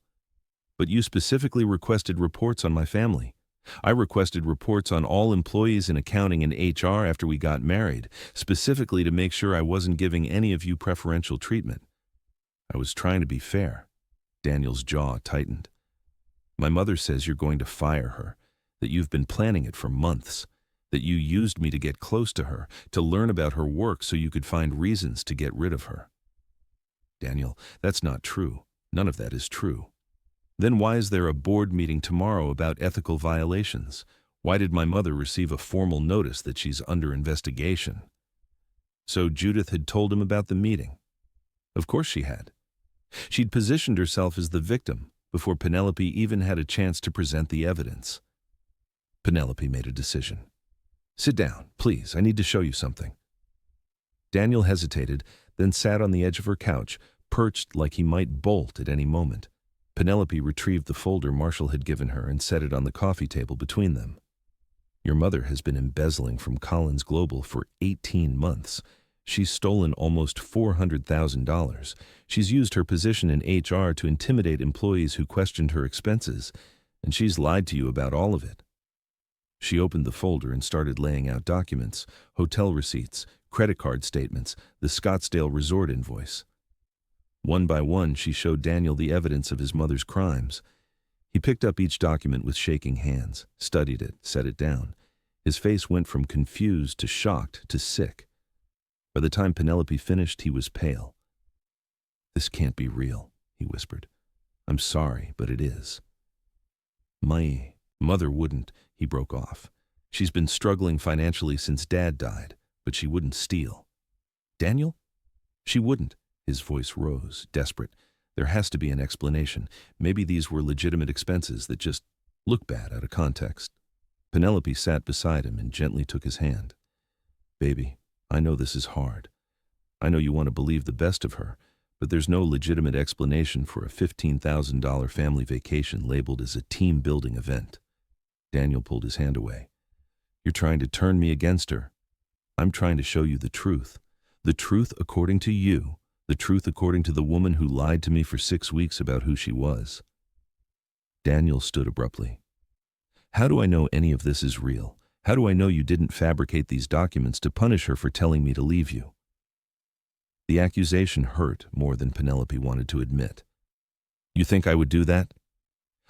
But you specifically requested reports on my family. I requested reports on all employees in accounting and HR after we got married, specifically to make sure I wasn't giving any of you preferential treatment. I was trying to be fair. Daniel's jaw tightened. My mother says you're going to fire her, that you've been planning it for months, that you used me to get close to her, to learn about her work so you could find reasons to get rid of her. Daniel, that's not true. None of that is true. Then why is there a board meeting tomorrow about ethical violations? Why did my mother receive a formal notice that she's under investigation? So Judith had told him about the meeting. Of course she had. She'd positioned herself as the victim before Penelope even had a chance to present the evidence. Penelope made a decision. Sit down, please. I need to show you something. Daniel hesitated, then sat on the edge of her couch, perched like he might bolt at any moment. Penelope retrieved the folder Marshall had given her and set it on the coffee table between them. Your mother has been embezzling from Collins Global for 18 months. She's stolen almost $400,000. She's used her position in HR to intimidate employees who questioned her expenses, and she's lied to you about all of it. She opened the folder and started laying out documents, hotel receipts, credit card statements, the Scottsdale Resort invoice. One by one, she showed Daniel the evidence of his mother's crimes. He picked up each document with shaking hands, studied it, set it down. His face went from confused to shocked to sick. By the time Penelope finished, he was pale. "This can't be real," he whispered. "I'm sorry, but it is." "My mother wouldn't," he broke off. "She's been struggling financially since Dad died, but she wouldn't steal." "Daniel? She wouldn't." His voice rose, desperate. "There has to be an explanation. Maybe these were legitimate expenses that just look bad out of context." Penelope sat beside him and gently took his hand. "Baby, I know this is hard. I know you want to believe the best of her, but there's no legitimate explanation for a $15,000 family vacation labeled as a team-building event." Daniel pulled his hand away. "You're trying to turn me against her. I'm trying to show you the truth. The truth according to you. The truth according to the woman who lied to me for 6 weeks about who she was." Daniel stood abruptly. "How do I know any of this is real? How do I know you didn't fabricate these documents to punish her for telling me to leave you?" The accusation hurt more than Penelope wanted to admit. "You think I would do that?"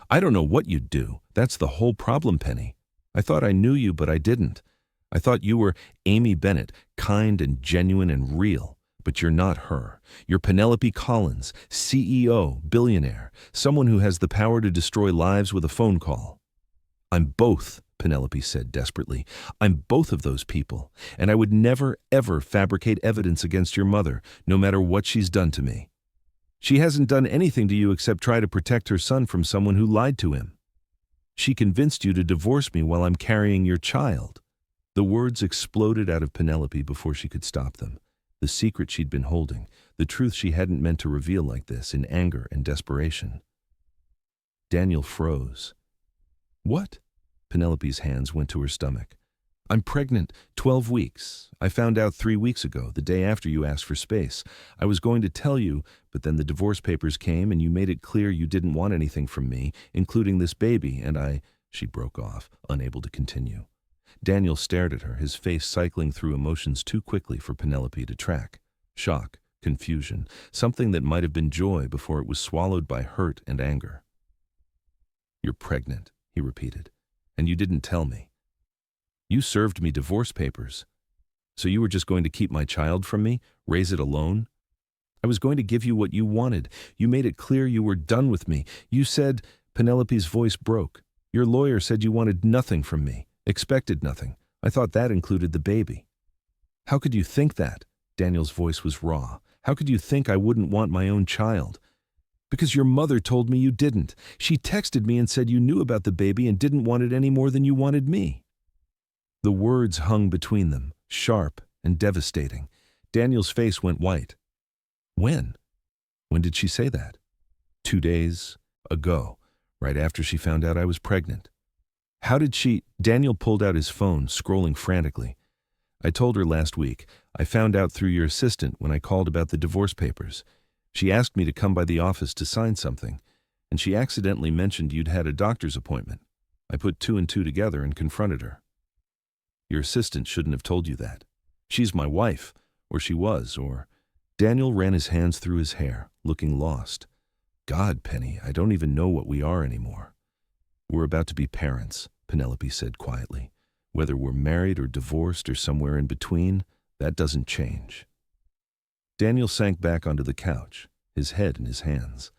"I don't know what you'd do. That's the whole problem, Penny. I thought I knew you, but I didn't. I thought you were Amy Bennett, kind and genuine and real. But you're not her. You're Penelope Collins, CEO, billionaire, someone who has the power to destroy lives with a phone call." "I'm both," Penelope said desperately. "I'm both of those people, and I would never, ever fabricate evidence against your mother, no matter what she's done to me. She hasn't done anything to you except try to protect her son from someone who lied to him. She convinced you to divorce me while I'm carrying your child." The words exploded out of Penelope before she could stop them. The secret she'd been holding, the truth she hadn't meant to reveal like this in anger and desperation. Daniel froze. "What?" Penelope's hands went to her stomach. "I'm pregnant, 12 weeks. I found out 3 weeks ago, the day after you asked for space. I was going to tell you, but then the divorce papers came and you made it clear you didn't want anything from me, including this baby, and I—" She broke off, unable to continue. Daniel stared at her, his face cycling through emotions too quickly for Penelope to track. Shock, confusion, something that might have been joy before it was swallowed by hurt and anger. "You're pregnant," he repeated, "and you didn't tell me. You served me divorce papers. So you were just going to keep my child from me, raise it alone? I was going to give you what you wanted. You made it clear you were done with me. You said—" Penelope's voice broke. "Your lawyer said you wanted nothing from me. Expected nothing. I thought that included the baby." "How could you think that?" Daniel's voice was raw. "How could you think I wouldn't want my own child?" "Because your mother told me you didn't. She texted me and said you knew about the baby and didn't want it any more than you wanted me." The words hung between them, sharp and devastating. Daniel's face went white. "When? When did she say that?" 2 days ago, right after she found out I was pregnant." "How did she—" Daniel pulled out his phone, scrolling frantically. "I told her last week. I found out through your assistant when I called about the divorce papers. She asked me to come by the office to sign something, and she accidentally mentioned you'd had a doctor's appointment. I put 2 and 2 together and confronted her." "Your assistant shouldn't have told you that. She's my wife, or she was, or—" Daniel ran his hands through his hair, looking lost. "God, Penny, I don't even know what we are anymore. We're about to be parents, Penelope said quietly. Whether we're married or divorced or somewhere in between, that doesn't change. Daniel sank back onto the couch, his head in his hands.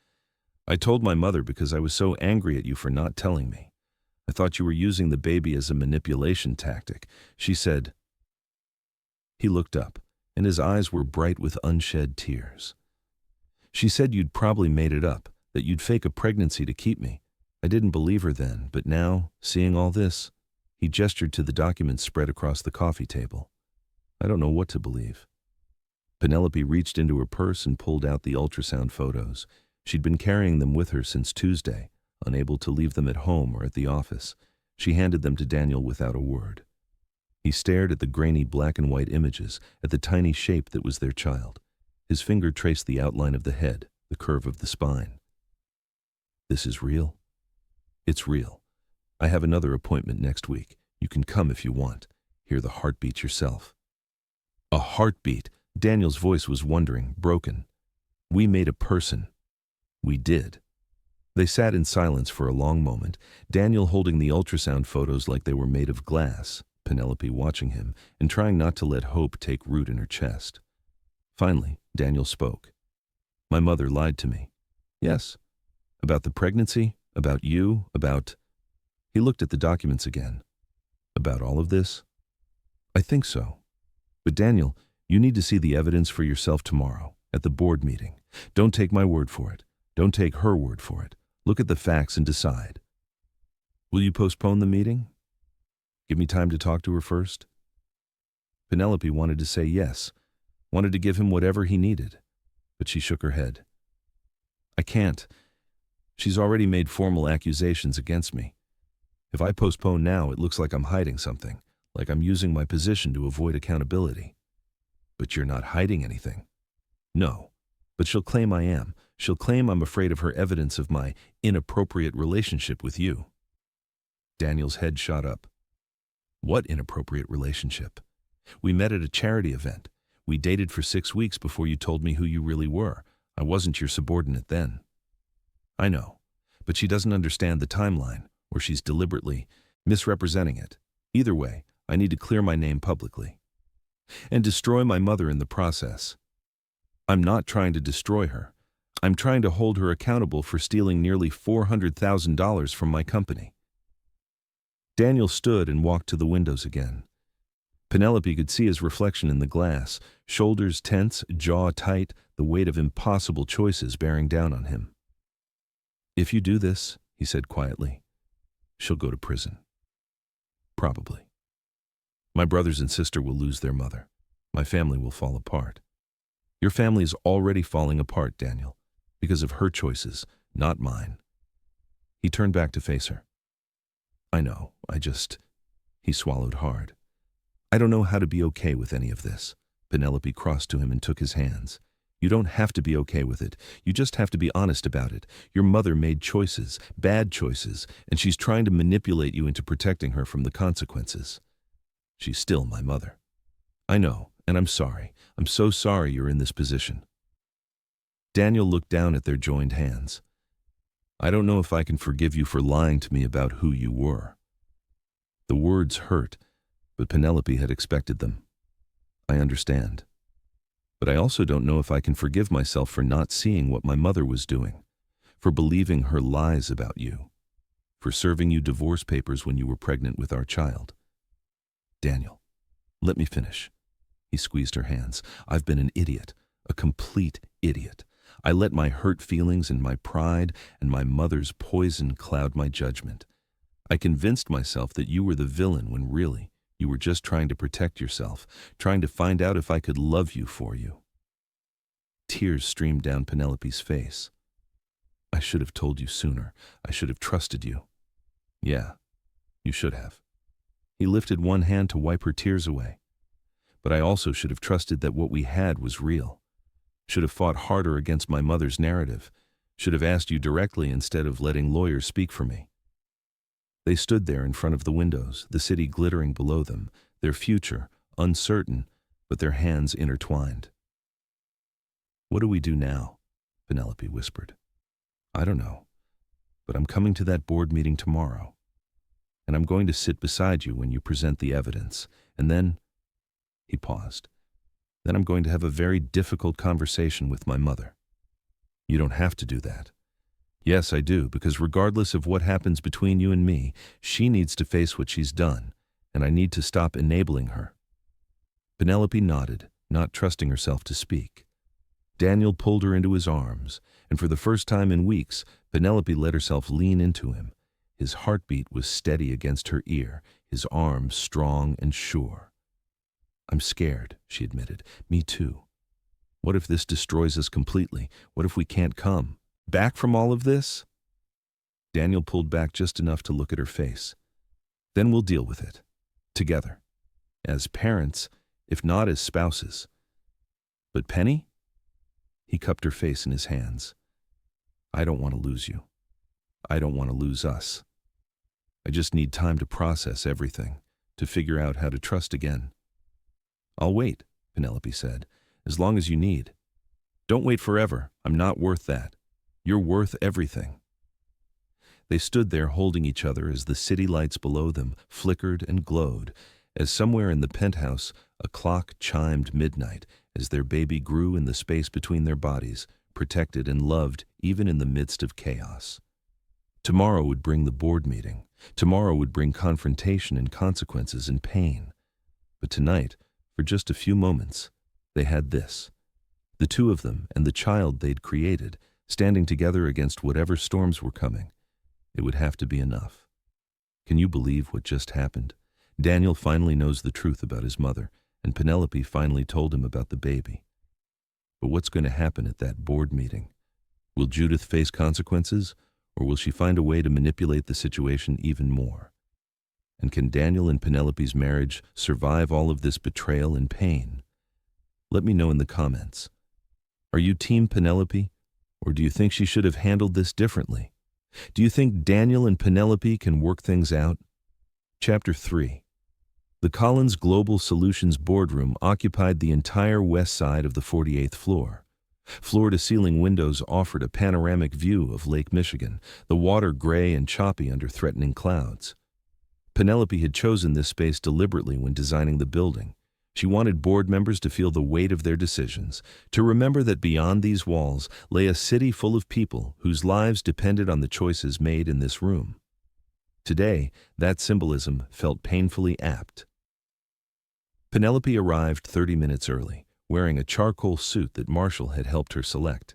I told my mother because I was so angry at you for not telling me. I thought you were using the baby as a manipulation tactic. She said. He looked up, and his eyes were bright with unshed tears. She said you'd probably made it up, that you'd fake a pregnancy to keep me. I didn't believe her then, but now, seeing all this, he gestured to the documents spread across the coffee table. I don't know what to believe. Penelope reached into her purse and pulled out the ultrasound photos. She'd been carrying them with her since Tuesday, unable to leave them at home or at the office. She handed them to Daniel without a word. He stared at the grainy black and white images, at the tiny shape that was their child. His finger traced the outline of the head, the curve of the spine. This is real? It's real. I have another appointment next week. You can come if you want. Hear the heartbeat yourself. A heartbeat? Daniel's voice was wondering, broken. We made a person. We did. They sat in silence for a long moment, Daniel holding the ultrasound photos like they were made of glass, Penelope watching him and trying not to let hope take root in her chest. Finally, Daniel spoke. My mother lied to me. Yes. About the pregnancy, about you, about... He looked at the documents again. About all of this? I think so. But Daniel, you need to see the evidence for yourself tomorrow, at the board meeting. Don't take my word for it. Don't take her word for it. Look at the facts and decide. Will you postpone the meeting? Give me time to talk to her first? Penelope wanted to say yes, wanted to give him whatever he needed, but she shook her head. I can't. She's already made formal accusations against me. If I postpone now, it looks like I'm hiding something, like I'm using my position to avoid accountability. But you're not hiding anything. No, but she'll claim I am. She'll claim I'm afraid of her evidence of my inappropriate relationship with you. Daniel's head shot up. What inappropriate relationship? We met at a charity event. We dated for 6 weeks before you told me who you really were. I wasn't your subordinate then. I know, but she doesn't understand the timeline, or she's deliberately misrepresenting it. Either way, I need to clear my name publicly. And destroy my mother in the process. I'm not trying to destroy her. I'm trying to hold her accountable for stealing nearly $400,000 from my company. Daniel stood and walked to the windows again. Penelope could see his reflection in the glass, shoulders tense, jaw tight, the weight of impossible choices bearing down on him. If you do this, he said quietly, she'll go to prison. Probably. My brothers and sister will lose their mother. My family will fall apart. Your family is already falling apart, Daniel, because of her choices, not mine. He turned back to face her. I know, he swallowed hard. I don't know how to be okay with any of this. Penelope crossed to him and took his hands. You don't have to be okay with it. You just have to be honest about it. Your mother made choices, bad choices, and she's trying to manipulate you into protecting her from the consequences. She's still my mother. I know, and I'm sorry. I'm so sorry you're in this position. Daniel looked down at their joined hands. I don't know if I can forgive you for lying to me about who you were. The words hurt, but Penelope had expected them. I understand. But I also don't know if I can forgive myself for not seeing what my mother was doing, for believing her lies about you, for serving you divorce papers when you were pregnant with our child. Daniel, let me finish. He squeezed her hands. I've been an idiot, a complete idiot. I let my hurt feelings and my pride and my mother's poison cloud my judgment. I convinced myself that you were the villain when really you were just trying to protect yourself, trying to find out if I could love you for you. Tears streamed down Penelope's face. I should have told you sooner. I should have trusted you. Yeah, you should have. He lifted one hand to wipe her tears away. But I also should have trusted that what we had was real. Should have fought harder against my mother's narrative. Should have asked you directly instead of letting lawyers speak for me. They stood there in front of the windows, the city glittering below them, their future uncertain, but their hands intertwined. What do we do now? Penelope whispered. I don't know, but I'm coming to that board meeting tomorrow. And I'm going to sit beside you when you present the evidence. And then, he paused, then I'm going to have a very difficult conversation with my mother. You don't have to do that. Yes, I do, because regardless of what happens between you and me, she needs to face what she's done, and I need to stop enabling her. Penelope nodded, not trusting herself to speak. Daniel pulled her into his arms, and for the first time in weeks, Penelope let herself lean into him. His heartbeat was steady against her ear, his arms strong and sure. I'm scared, she admitted. Me too. What if this destroys us completely? What if we can't come back from all of this? Daniel pulled back just enough to look at her face. Then we'll deal with it. Together. As parents, if not as spouses. But Penny? He cupped her face in his hands. I don't want to lose you. I don't want to lose us. I just need time to process everything, to figure out how to trust again. I'll wait, Penelope said, as long as you need. Don't wait forever. I'm not worth that. You're worth everything. They stood there holding each other as the city lights below them flickered and glowed, as somewhere in the penthouse a clock chimed midnight as their baby grew in the space between their bodies, protected and loved even in the midst of chaos. Tomorrow would bring the board meeting. Tomorrow would bring confrontation and consequences and pain. But tonight, for just a few moments, they had this. The two of them and the child they'd created, standing together against whatever storms were coming. It would have to be enough. Can you believe what just happened? Daniel finally knows the truth about his mother, and Penelope finally told him about the baby. But what's going to happen at that board meeting? Will Judith face consequences, or will she find a way to manipulate the situation even more? And can Daniel and Penelope's marriage survive all of this betrayal and pain? Let me know in the comments. Are you Team Penelope, or do you think she should have handled this differently? Do you think Daniel and Penelope can work things out? Chapter 3. The Collins Global Solutions boardroom occupied the entire west side of the 48th floor. Floor-to-ceiling windows offered a panoramic view of Lake Michigan, the water gray and choppy under threatening clouds. Penelope had chosen this space deliberately when designing the building. She wanted board members to feel the weight of their decisions, to remember that beyond these walls lay a city full of people whose lives depended on the choices made in this room. Today, that symbolism felt painfully apt. Penelope arrived 30 minutes early, wearing a charcoal suit that Marshall had helped her select.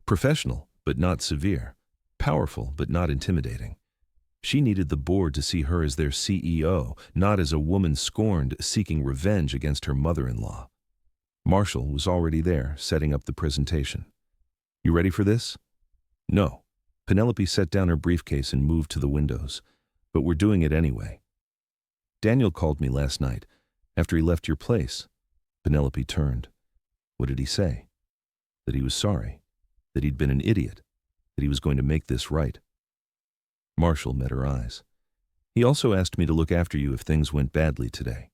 Professional, but not severe. Powerful, but not intimidating. She needed the board to see her as their CEO, not as a woman scorned seeking revenge against her mother-in-law. Marshall was already there, setting up the presentation. You ready for this? No. Penelope set down her briefcase and moved to the windows. But we're doing it anyway. Daniel called me last night, after he left your place. Penelope turned. What did he say? That he was sorry, that he'd been an idiot, that he was going to make this right. Marshall met her eyes. He also asked me to look after you if things went badly today.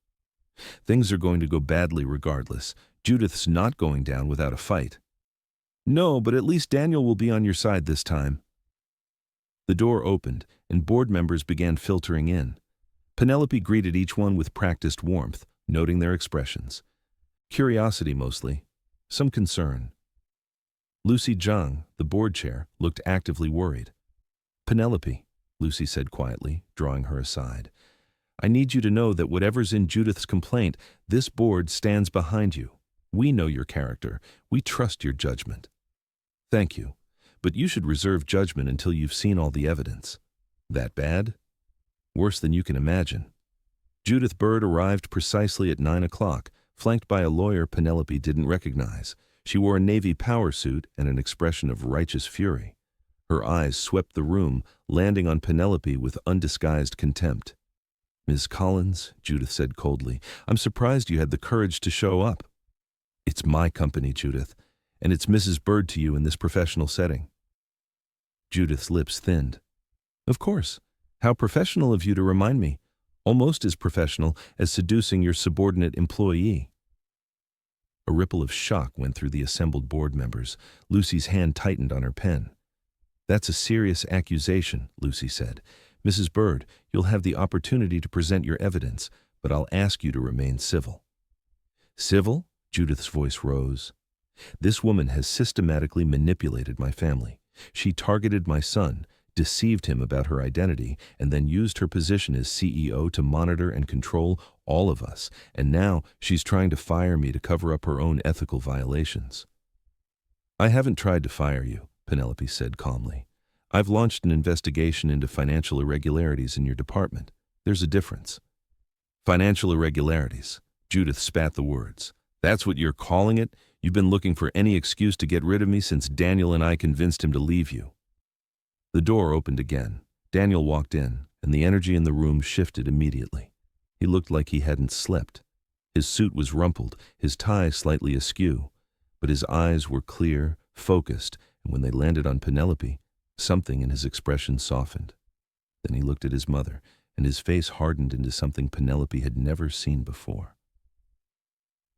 Things are going to go badly regardless. Judith's not going down without a fight. No, but at least Daniel will be on your side this time. The door opened, and board members began filtering in. Penelope greeted each one with practiced warmth, noting their expressions. Curiosity mostly, some concern. Lucy Zhang, the board chair, looked actively worried. Penelope, Lucy said quietly, drawing her aside. I need you to know that whatever's in Judith's complaint, this board stands behind you. We know your character. We trust your judgment. Thank you, but you should reserve judgment until you've seen all the evidence. That bad? Worse than you can imagine. Judith Bird arrived precisely at 9 o'clock, flanked by a lawyer Penelope didn't recognize. She wore a Navy power suit and an expression of righteous fury. Her eyes swept the room, landing on Penelope with undisguised contempt. Ms. Collins, Judith said coldly, I'm surprised you had the courage to show up. It's my company, Judith, and it's Mrs. Bird to you in this professional setting. Judith's lips thinned. Of course. How professional of you to remind me. Almost as professional as seducing your subordinate employee. A ripple of shock went through the assembled board members. Lucy's hand tightened on her pen. That's a serious accusation, Lucy said. Mrs. Bird, you'll have the opportunity to present your evidence, but I'll ask you to remain civil. Civil? Judith's voice rose. This woman has systematically manipulated my family. She targeted my son, deceived him about her identity, and then used her position as CEO to monitor and control all of us. And now she's trying to fire me to cover up her own ethical violations. I haven't tried to fire you, Penelope said calmly. I've launched an investigation into financial irregularities in your department. There's a difference. Financial irregularities. Judith spat the words. That's what you're calling it? You've been looking for any excuse to get rid of me since Daniel and I convinced him to leave you. The door opened again. Daniel walked in, and the energy in the room shifted immediately. He looked like he hadn't slept. His suit was rumpled, his tie slightly askew, but his eyes were clear, focused, and when they landed on Penelope, something in his expression softened. Then he looked at his mother, and his face hardened into something Penelope had never seen before.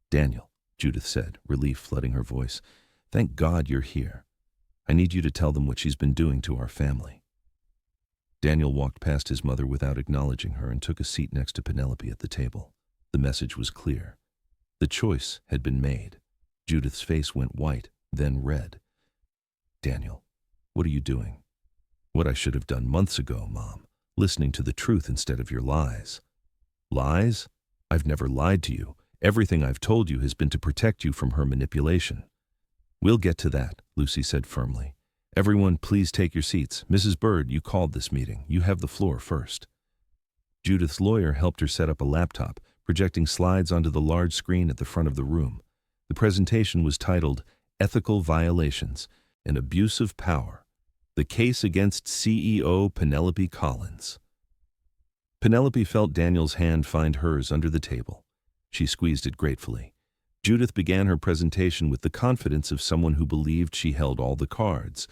Daniel, Judith said, relief flooding her voice, thank God you're here. I need you to tell them what she's been doing to our family. Daniel walked past his mother without acknowledging her and took a seat next to Penelope at the table. The message was clear. The choice had been made. Judith's face went white, then red. Daniel, what are you doing? What I should have done months ago, Mom, listening to the truth instead of your lies. Lies? I've never lied to you. Everything I've told you has been to protect you from her manipulation. We'll get to that, Lucy said firmly. Everyone, please take your seats. Mrs. Bird, you called this meeting. You have the floor first. Judith's lawyer helped her set up a laptop, projecting slides onto the large screen at the front of the room. The presentation was titled Ethical Violations, an Abuse of Power, the Case Against CEO Penelope Collins. Penelope felt Daniel's hand find hers under the table. She squeezed it gratefully. Judith began her presentation with the confidence of someone who believed she held all the cards.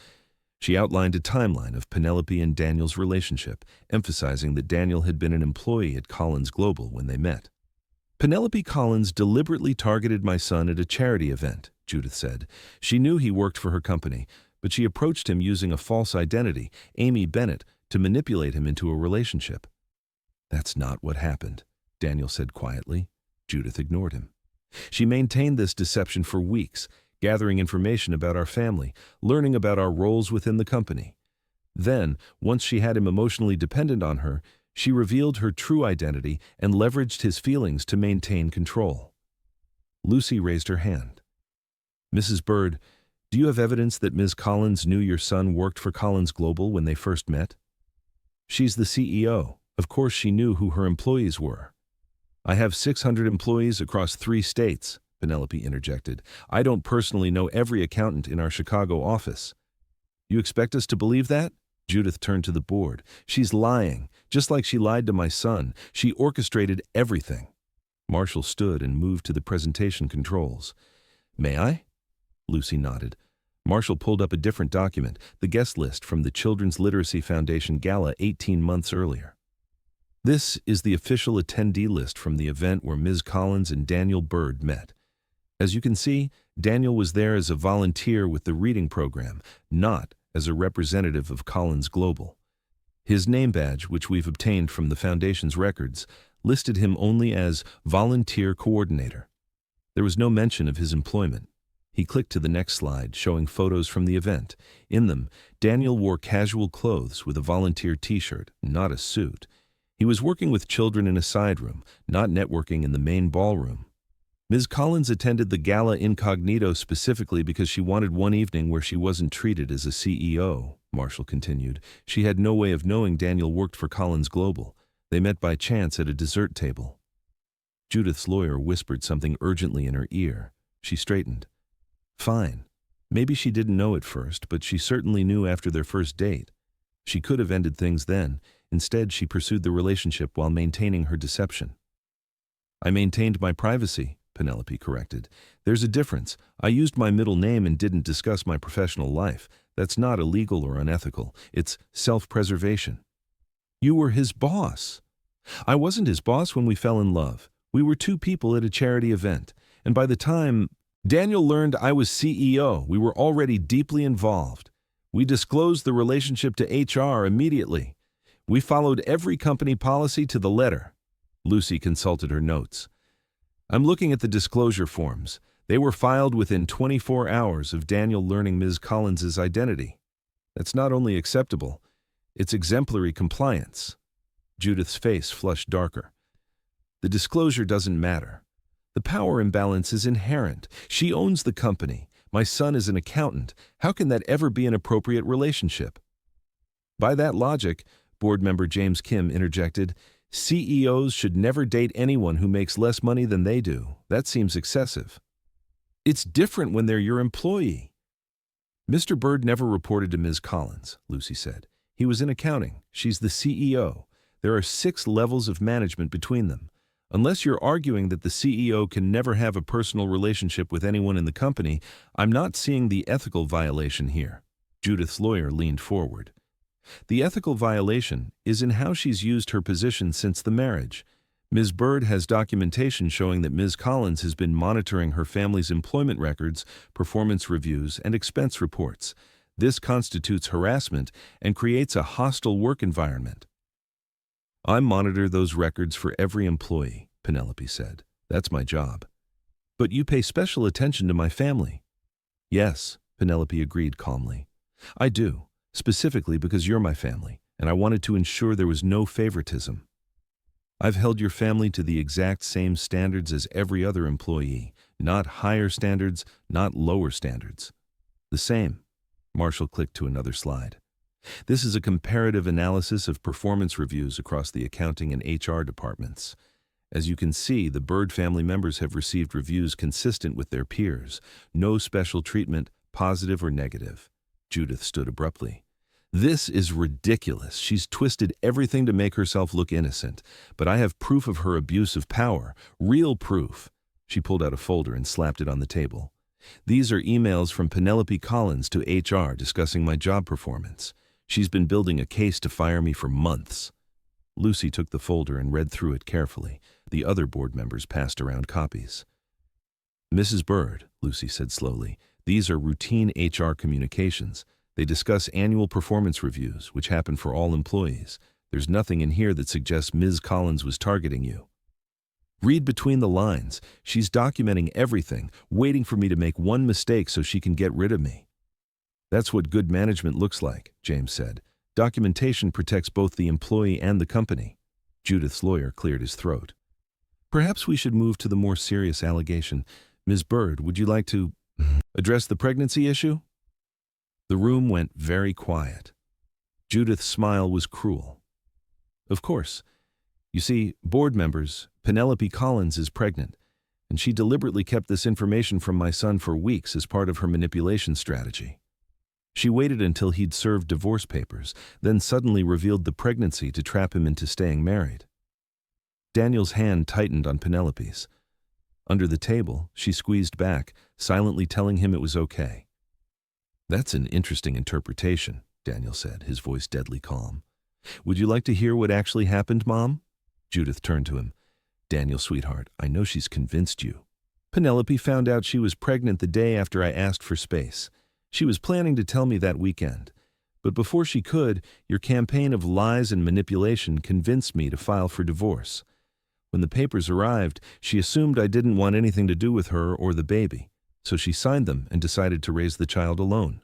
She outlined a timeline of Penelope and Daniel's relationship, emphasizing that Daniel had been an employee at Collins Global when they met. Penelope Collins deliberately targeted my son at a charity event, Judith said. She knew he worked for her company, but she approached him using a false identity, Amy Bennett, to manipulate him into a relationship. That's not what happened, Daniel said quietly. Judith ignored him. She maintained this deception for weeks, gathering information about our family, learning about our roles within the company. Then, once she had him emotionally dependent on her, she revealed her true identity and leveraged his feelings to maintain control. Lucy raised her hand. Mrs. Bird, do you have evidence that Ms. Collins knew your son worked for Collins Global when they first met? She's the CEO. Of course she knew who her employees were. I have 600 employees across 3 states, Penelope interjected. I don't personally know every accountant in our Chicago office. You expect us to believe that? Judith turned to the board. She's lying, just like she lied to my son. She orchestrated everything. Marshall stood and moved to the presentation controls. May I? Lucy nodded. Marshall pulled up a different document, the guest list from the Children's Literacy Foundation Gala 18 months earlier. This is the official attendee list from the event where Ms. Collins and Daniel Bird met. As you can see, Daniel was there as a volunteer with the reading program, not as a representative of Collins Global. His name badge, which we've obtained from the Foundation's records, listed him only as Volunteer Coordinator. There was no mention of his employment. He clicked to the next slide, showing photos from the event. In them, Daniel wore casual clothes with a volunteer t-shirt, not a suit. He was working with children in a side room, not networking in the main ballroom. Ms. Collins attended the gala incognito specifically because she wanted one evening where she wasn't treated as a CEO, Marshall continued. She had no way of knowing Daniel worked for Collins Global. They met by chance at a dessert table. Judith's lawyer whispered something urgently in her ear. She straightened. Fine. Maybe she didn't know at first, but she certainly knew after their first date. She could have ended things then. Instead, she pursued the relationship while maintaining her deception. I maintained my privacy, Penelope corrected. There's a difference. I used my middle name and didn't discuss my professional life. That's not illegal or unethical. It's self-preservation. You were his boss. I wasn't his boss when we fell in love. We were 2 people at a charity event. And by the time Daniel learned I was CEO, we were already deeply involved. We disclosed the relationship to HR immediately. We followed every company policy to the letter. Lucy consulted her notes. I'm looking at the disclosure forms. They were filed within 24 hours of Daniel learning Ms. Collins's identity. That's not only acceptable, it's exemplary compliance. Judith's face flushed darker. The disclosure doesn't matter. The power imbalance is inherent. She owns the company. My son is an accountant. How can that ever be an appropriate relationship? By that logic, board member James Kim interjected, CEOs should never date anyone who makes less money than they do. That seems excessive. It's different when they're your employee. Mr. Bird never reported to Ms. Collins, Lucy said. He was in accounting. She's the CEO. There are 6 levels of management between them. Unless you're arguing that the CEO can never have a personal relationship with anyone in the company, I'm not seeing the ethical violation here. Judith's lawyer leaned forward. The ethical violation is in how she's used her position since the marriage. Ms. Bird has documentation showing that Ms. Collins has been monitoring her family's employment records, performance reviews, and expense reports. This constitutes harassment and creates a hostile work environment. I monitor those records for every employee, Penelope said. That's my job. But you pay special attention to my family. Yes, Penelope agreed calmly. I do, specifically because you're my family, and I wanted to ensure there was no favoritism. I've held your family to the exact same standards as every other employee, not higher standards, not lower standards. The same. Marshall clicked to another slide. This is a comparative analysis of performance reviews across the accounting and HR departments. As you can see, the Bird family members have received reviews consistent with their peers. No special treatment, positive or negative. Judith stood abruptly. This is ridiculous. She's twisted everything to make herself look innocent. But I have proof of her abuse of power. Real proof. She pulled out a folder and slapped it on the table. These are emails from Penelope Collins to HR discussing my job performance. She's been building a case to fire me for months. Lucy took the folder and read through it carefully. The other board members passed around copies. Mrs. Bird, Lucy said slowly, these are routine HR communications. They discuss annual performance reviews, which happen for all employees. There's nothing in here that suggests Ms. Collins was targeting you. Read between the lines. She's documenting everything, waiting for me to make one mistake so she can get rid of me. That's what good management looks like, James said. Documentation protects both the employee and the company. Judith's lawyer cleared his throat. Perhaps we should move to the more serious allegation. Ms. Bird, would you like to address the pregnancy issue? The room went very quiet. Judith's smile was cruel. Of course. You see, board members, Penelope Collins is pregnant, and she deliberately kept this information from my son for weeks as part of her manipulation strategy. She waited until he'd served divorce papers, then suddenly revealed the pregnancy to trap him into staying married. Daniel's hand tightened on Penelope's. Under the table, she squeezed back, silently telling him it was okay. That's an interesting interpretation, Daniel said, his voice deadly calm. Would you like to hear what actually happened, Mom? Judith turned to him. Daniel, sweetheart, I know she's convinced you. Penelope found out she was pregnant the day after I asked for space. She was planning to tell me that weekend. But before she could, your campaign of lies and manipulation convinced me to file for divorce. When the papers arrived, she assumed I didn't want anything to do with her or the baby, so she signed them and decided to raise the child alone.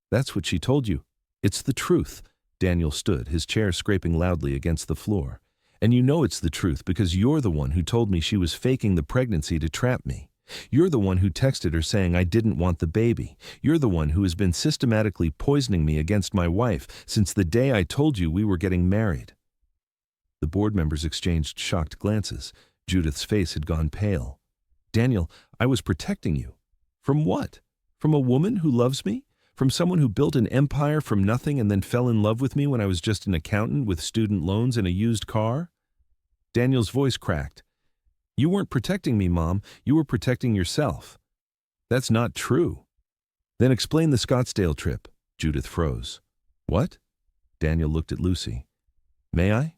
That's what she told you. It's the truth. Daniel stood, his chair scraping loudly against the floor. And you know it's the truth because you're the one who told me she was faking the pregnancy to trap me. You're the one who texted her saying I didn't want the baby. You're the one who has been systematically poisoning me against my wife since the day I told you we were getting married. The board members exchanged shocked glances. Judith's face had gone pale. Daniel, I was protecting you. From what? From a woman who loves me? From someone who built an empire from nothing and then fell in love with me when I was just an accountant with student loans and a used car? Daniel's voice cracked. You weren't protecting me, Mom. You were protecting yourself. That's not true. Then explain the Scottsdale trip. Judith froze. What? Daniel looked at Lucy. May I?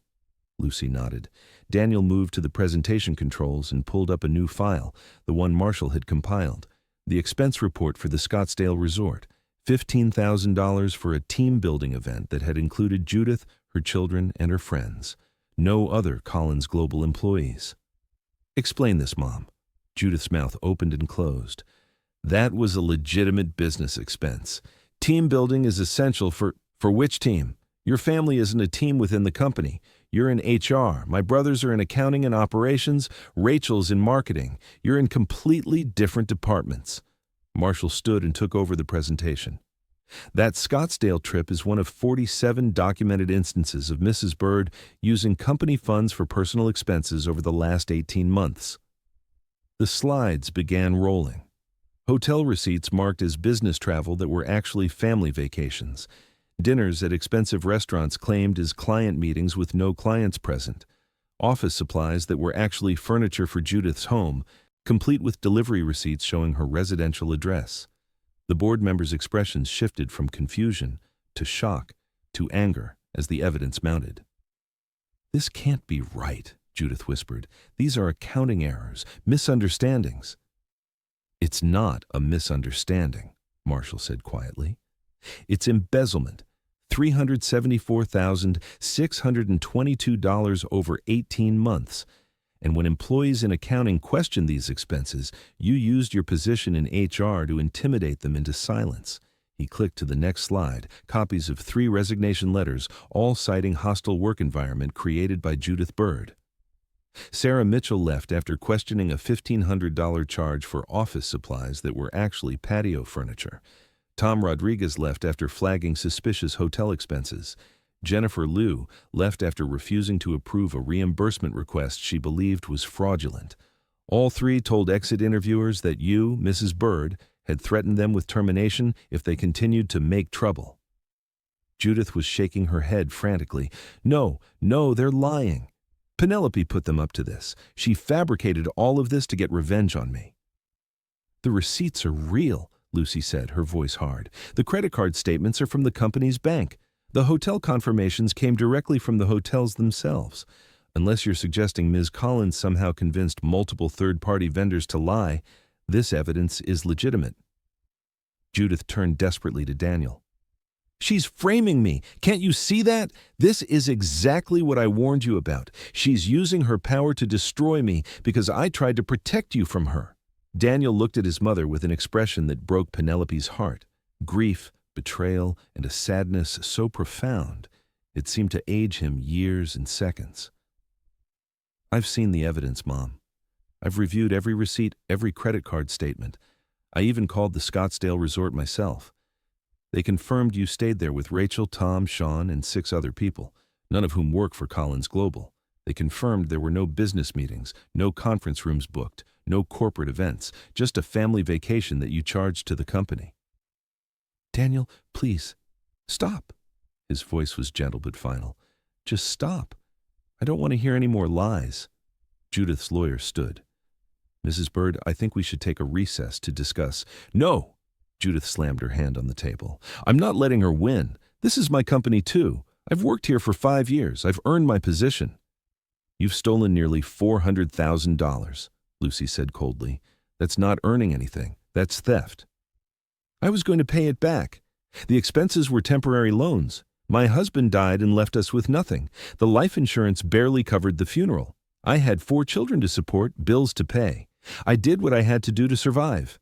Lucy nodded. Daniel moved to the presentation controls and pulled up a new file, the one Marshall had compiled. The expense report for the Scottsdale resort. $15,000 for a team-building event that had included Judith, her children, and her friends. No other Collins Global employees. Explain this, Mom. Judith's mouth opened and closed. That was a legitimate business expense. Team building is essential for which team? Your family isn't a team within the company. You're in HR. My brothers are in accounting and operations. Rachel's in marketing. You're in completely different departments. Marshall stood and took over the presentation. That Scottsdale trip is one of 47 documented instances of Mrs. Bird using company funds for personal expenses over the last 18 months. The slides began rolling. Hotel receipts marked as business travel that were actually family vacations. Dinners at expensive restaurants claimed as client meetings with no clients present. Office supplies that were actually furniture for Judith's home, complete with delivery receipts showing her residential address. The board members' expressions shifted from confusion to shock to anger as the evidence mounted. "This can't be right," Judith whispered. "These are accounting errors, misunderstandings." "It's not a misunderstanding," Marshall said quietly. "It's embezzlement. $374,622 over 18 months. And when employees in accounting questioned these expenses, you used your position in HR to intimidate them into silence." He clicked to the next slide, copies of 3 resignation letters, all citing hostile work environment created by Judith Bird. Sarah Mitchell left after questioning a $1,500 charge for office supplies that were actually patio furniture. Tom Rodriguez left after flagging suspicious hotel expenses. Jennifer Liu left after refusing to approve a reimbursement request she believed was fraudulent. All 3 told exit interviewers that you, Mrs. Bird, had threatened them with termination if they continued to make trouble. Judith was shaking her head frantically. No, they're lying. Penelope put them up to this. She fabricated all of this to get revenge on me." "The receipts are real," Lucy said, her voice hard. "The credit card statements are from the company's bank. The hotel confirmations came directly from the hotels themselves. Unless you're suggesting Ms. Collins somehow convinced multiple third-party vendors to lie, this evidence is legitimate." Judith turned desperately to Daniel. "She's framing me. Can't you see that? This is exactly what I warned you about. She's using her power to destroy me because I tried to protect you from her." Daniel looked at his mother with an expression that broke Penelope's heart. Grief, betrayal, and a sadness so profound, it seemed to age him years and seconds. "I've seen the evidence, Mom. I've reviewed every receipt, every credit card statement. I even called the Scottsdale resort myself. They confirmed you stayed there with Rachel, Tom, Sean, and 6 other people, none of whom work for Collins Global. They confirmed there were no business meetings, no conference rooms booked, no corporate events, just a family vacation that you charged to the company." "Daniel, please, stop." His voice was gentle but final. "Just stop. I don't want to hear any more lies." Judith's lawyer stood. "Mrs. Bird, I think we should take a recess to discuss." "No!" Judith slammed her hand on the table. "I'm not letting her win. This is my company too. I've worked here for 5 years. I've earned my position." "You've stolen nearly $400,000, Lucy said coldly. "That's not earning anything. That's theft." "I was going to pay it back. The expenses were temporary loans. My husband died and left us with nothing. The life insurance barely covered the funeral. I had 4 children to support, bills to pay. I did what I had to do to survive."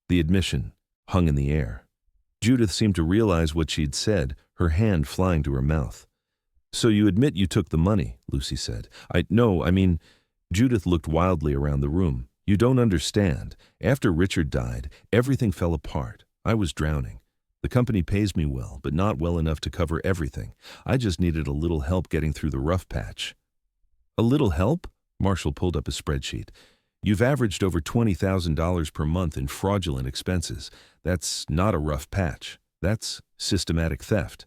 The admission hung in the air. Judith seemed to realize what she'd said, her hand flying to her mouth. "So you admit you took the money," Lucy said. I mean, Judith looked wildly around the room. "You don't understand. After Richard died, everything fell apart. I was drowning. The company pays me well, but not well enough to cover everything. I just needed a little help getting through the rough patch." "A little help?" Marshall pulled up a spreadsheet. "You've averaged over $20,000 per month in fraudulent expenses. That's not a rough patch. That's systematic theft."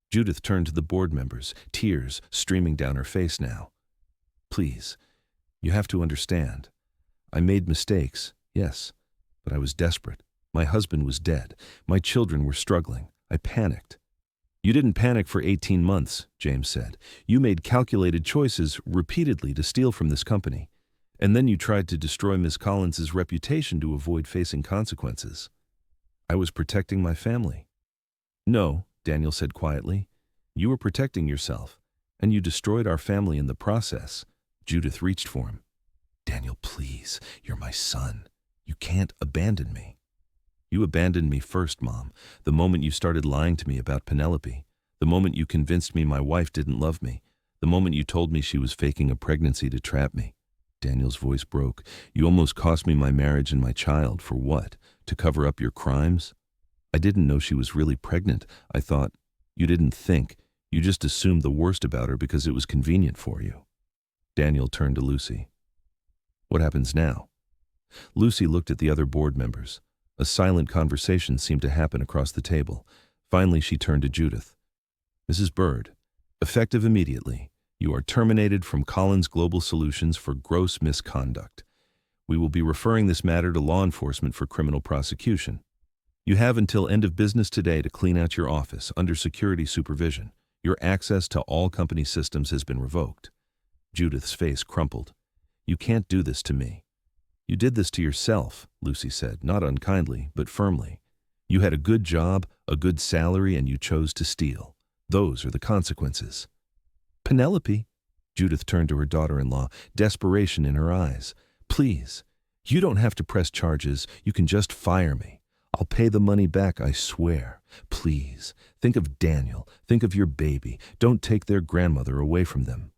Judith turned to the board members, tears streaming down her face now. "Please, you have to understand. I made mistakes, yes, but I was desperate. My husband was dead. My children were struggling. I panicked." "You didn't panic for 18 months, James said. "You made calculated choices repeatedly to steal from this company. And then you tried to destroy Ms. Collins's reputation to avoid facing consequences." I was protecting my family. No, Daniel said quietly. You were protecting yourself, and you destroyed our family in the process. Judith reached for him. Daniel, please, you're my son. You can't abandon me. You abandoned me first, Mom, the moment you started lying to me about Penelope, the moment you convinced me my wife didn't love me, the moment you told me she was faking a pregnancy to trap me. Daniel's voice broke. You almost cost me my marriage and my child. For what? To cover up your crimes? I didn't know she was really pregnant. I thought. You didn't think. You just assumed the worst about her because it was convenient for you. Daniel turned to Lucy. What happens now? Lucy looked at the other board members. A silent conversation seemed to happen across the table. Finally, she turned to Judith. Mrs. Bird, effective immediately, you are terminated from Collins Global Solutions for gross misconduct. We will be referring this matter to law enforcement for criminal prosecution. You have until end of business today to clean out your office under security supervision. Your access to all company systems has been revoked. Judith's face crumpled. You can't do this to me. You did this to yourself, Lucy said, not unkindly, but firmly. You had a good job, a good salary, and you chose to steal. Those are the consequences. Penelope, Judith turned to her daughter-in-law, desperation in her eyes. Please, you don't have to press charges. You can just fire me. I'll pay the money back, I swear. Please, think of Daniel. Think of your baby. Don't take their grandmother away from them.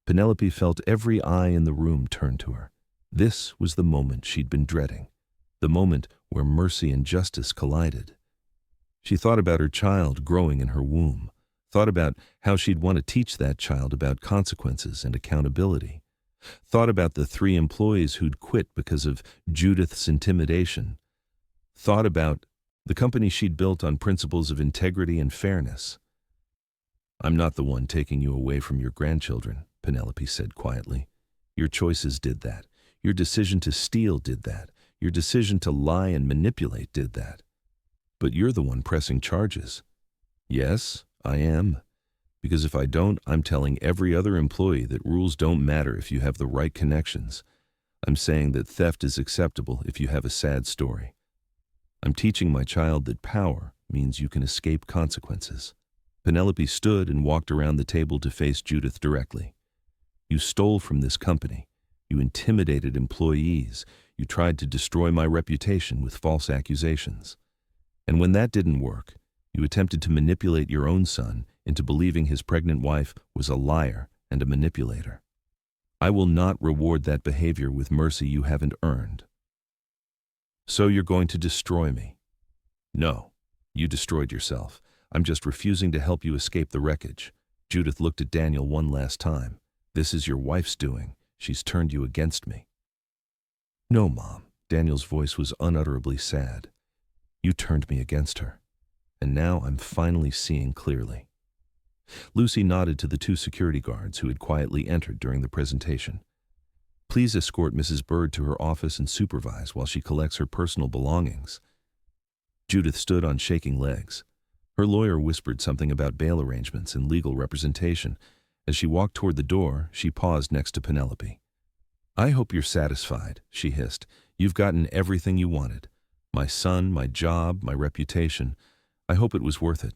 Penelope felt every eye in the room turn to her. This was the moment she'd been dreading, the moment where mercy and justice collided. She thought about her child growing in her womb, thought about how she'd want to teach that child about consequences and accountability, thought about the 3 employees who'd quit because of Judith's intimidation, thought about the company she'd built on principles of integrity and fairness. I'm not the one taking you away from your grandchildren, Penelope said quietly. Your choices did that. Your decision to steal did that. Your decision to lie and manipulate did that. But you're the one pressing charges. Yes, I am. Because if I don't, I'm telling every other employee that rules don't matter if you have the right connections. I'm saying that theft is acceptable if you have a sad story. I'm teaching my child that power means you can escape consequences. Penelope stood and walked around the table to face Judith directly. You stole from this company. You intimidated employees. You tried to destroy my reputation with false accusations. And when that didn't work, you attempted to manipulate your own son into believing his pregnant wife was a liar and a manipulator. I will not reward that behavior with mercy you haven't earned. So you're going to destroy me? No, you destroyed yourself. I'm just refusing to help you escape the wreckage. Judith looked at Daniel one last time. This is your wife's doing. She's turned you against me. No, Mom. Daniel's voice was unutterably sad. You turned me against her. And now I'm finally seeing clearly. Lucy nodded to the 2 security guards who had quietly entered during the presentation. Please escort Mrs. Bird to her office and supervise while she collects her personal belongings. Judith stood on shaking legs. Her lawyer whispered something about bail arrangements and legal representation. As she walked toward the door, she paused next to Penelope. I hope you're satisfied, she hissed. You've gotten everything you wanted. My son, my job, my reputation. I hope it was worth it.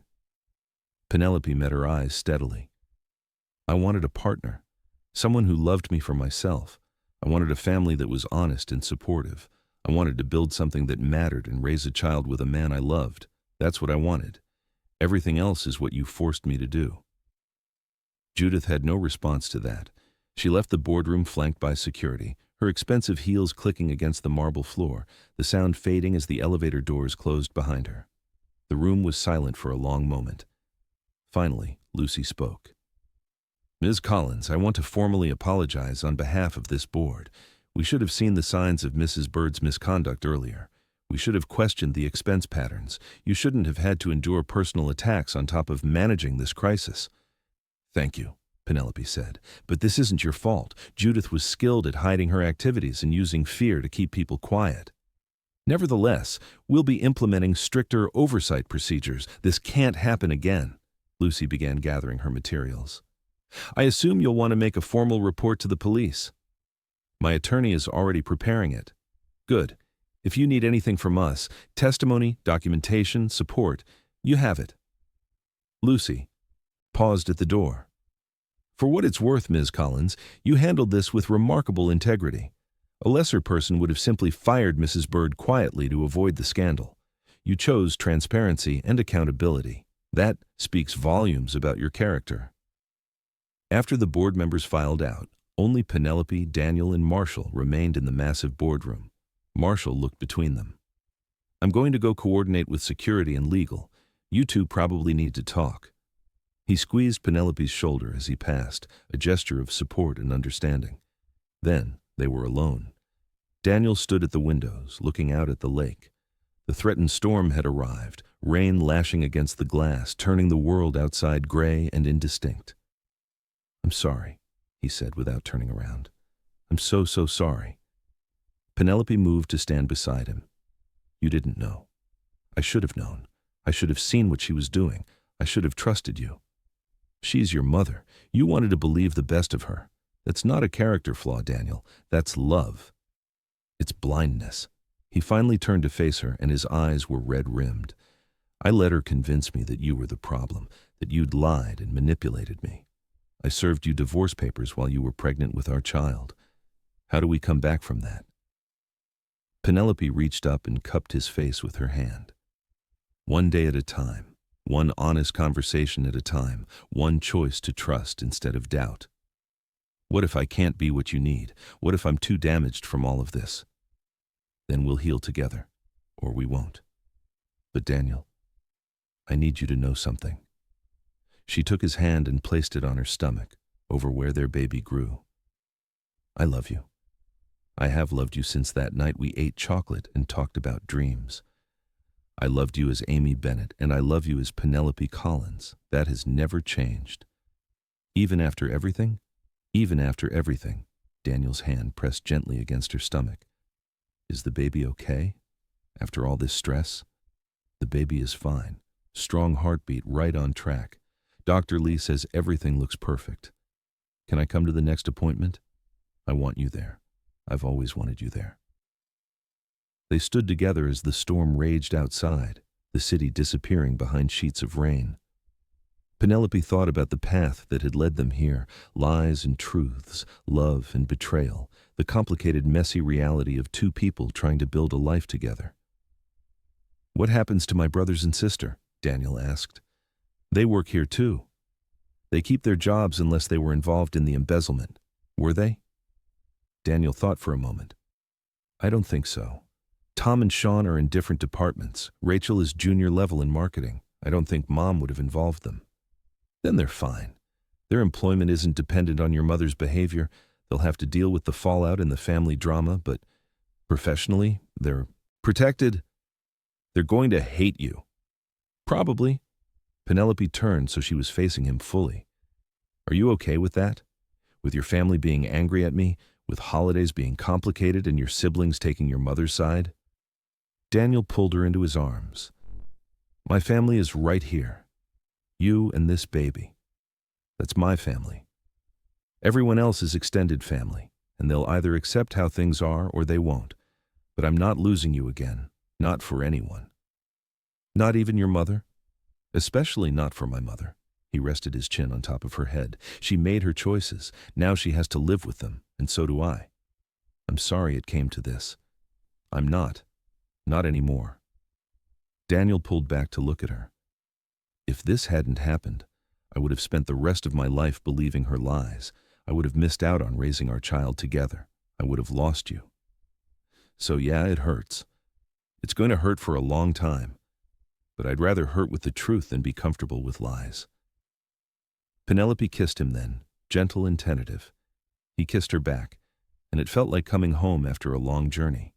Penelope met her eyes steadily. I wanted a partner, someone who loved me for myself. I wanted a family that was honest and supportive. I wanted to build something that mattered and raise a child with a man I loved. That's what I wanted. Everything else is what you forced me to do. Judith had no response to that. She left the boardroom flanked by security, her expensive heels clicking against the marble floor, the sound fading as the elevator doors closed behind her. The room was silent for a long moment. Finally, Lucy spoke. Ms. Collins, I want to formally apologize on behalf of this board. We should have seen the signs of Mrs. Bird's misconduct earlier. We should have questioned the expense patterns. You shouldn't have had to endure personal attacks on top of managing this crisis. Thank you, Penelope said, but this isn't your fault. Judith was skilled at hiding her activities and using fear to keep people quiet. Nevertheless, we'll be implementing stricter oversight procedures. This can't happen again. Lucy began gathering her materials. I assume you'll want to make a formal report to the police. My attorney is already preparing it. Good. If you need anything from us, testimony, documentation, support, you have it. Lucy paused at the door. For what it's worth, Ms. Collins, you handled this with remarkable integrity. A lesser person would have simply fired Mrs. Bird quietly to avoid the scandal. You chose transparency and accountability. That speaks volumes about your character. After the board members filed out, only Penelope, Daniel, and Marshall remained in the massive boardroom. Marshall looked between them. I'm going to go coordinate with security and legal. You two probably need to talk. He squeezed Penelope's shoulder as he passed, a gesture of support and understanding. Then they were alone. Daniel stood at the windows, looking out at the lake. The threatened storm had arrived, rain lashing against the glass, turning the world outside gray and indistinct. I'm sorry, he said without turning around. I'm so sorry. Penelope moved to stand beside him. You didn't know. I should have known. I should have seen what she was doing. I should have trusted you. She's your mother. You wanted to believe the best of her. That's not a character flaw, Daniel. That's love. It's blindness. He finally turned to face her, and his eyes were red-rimmed. I let her convince me that you were the problem, that you'd lied and manipulated me. I served you divorce papers while you were pregnant with our child. How do we come back from that? Penelope reached up and cupped his face with her hand. One day at a time, one honest conversation at a time, one choice to trust instead of doubt. What if I can't be what you need? What if I'm too damaged from all of this? Then we'll heal together, or we won't. But Daniel, I need you to know something. She took his hand and placed it on her stomach, over where their baby grew. I love you. I have loved you since that night we ate chocolate and talked about dreams. I loved you as Amy Bennett, and I love you as Penelope Collins. That has never changed. Even after everything? Even after everything. Daniel's hand pressed gently against her stomach. Is the baby okay? After all this stress? The baby is fine. Strong heartbeat, right on track. Dr. Lee says everything looks perfect. Can I come to the next appointment? I want you there. I've always wanted you there. They stood together as the storm raged outside, the city disappearing behind sheets of rain. Penelope thought about the path that had led them here, lies and truths, love and betrayal, the complicated, messy reality of two people trying to build a life together. What happens to my brothers and sister? Daniel asked. They work here too. They keep their jobs unless they were involved in the embezzlement. Were they? Daniel thought for a moment. I don't think so. Tom and Sean are in different departments. Rachel is junior level in marketing. I don't think Mom would have involved them. Then they're fine. Their employment isn't dependent on your mother's behavior. They'll have to deal with the fallout and the family drama, but professionally, they're protected. They're going to hate you. Probably. Penelope turned so she was facing him fully. Are you okay with that? With your family being angry at me? With holidays being complicated and your siblings taking your mother's side? Daniel pulled her into his arms. My family is right here. You and this baby. That's my family. Everyone else is extended family, and they'll either accept how things are or they won't. But I'm not losing you again, not for anyone. Not even your mother? Especially not for my mother. He rested his chin on top of her head. She made her choices. Now she has to live with them, and so do I. I'm sorry it came to this. I'm not. Not anymore. Daniel pulled back to look at her. If this hadn't happened, I would have spent the rest of my life believing her lies. I would have missed out on raising our child together. I would have lost you. So yeah, it hurts. It's going to hurt for a long time. But I'd rather hurt with the truth than be comfortable with lies. Penelope kissed him then, gentle and tentative. He kissed her back, and it felt like coming home after a long journey.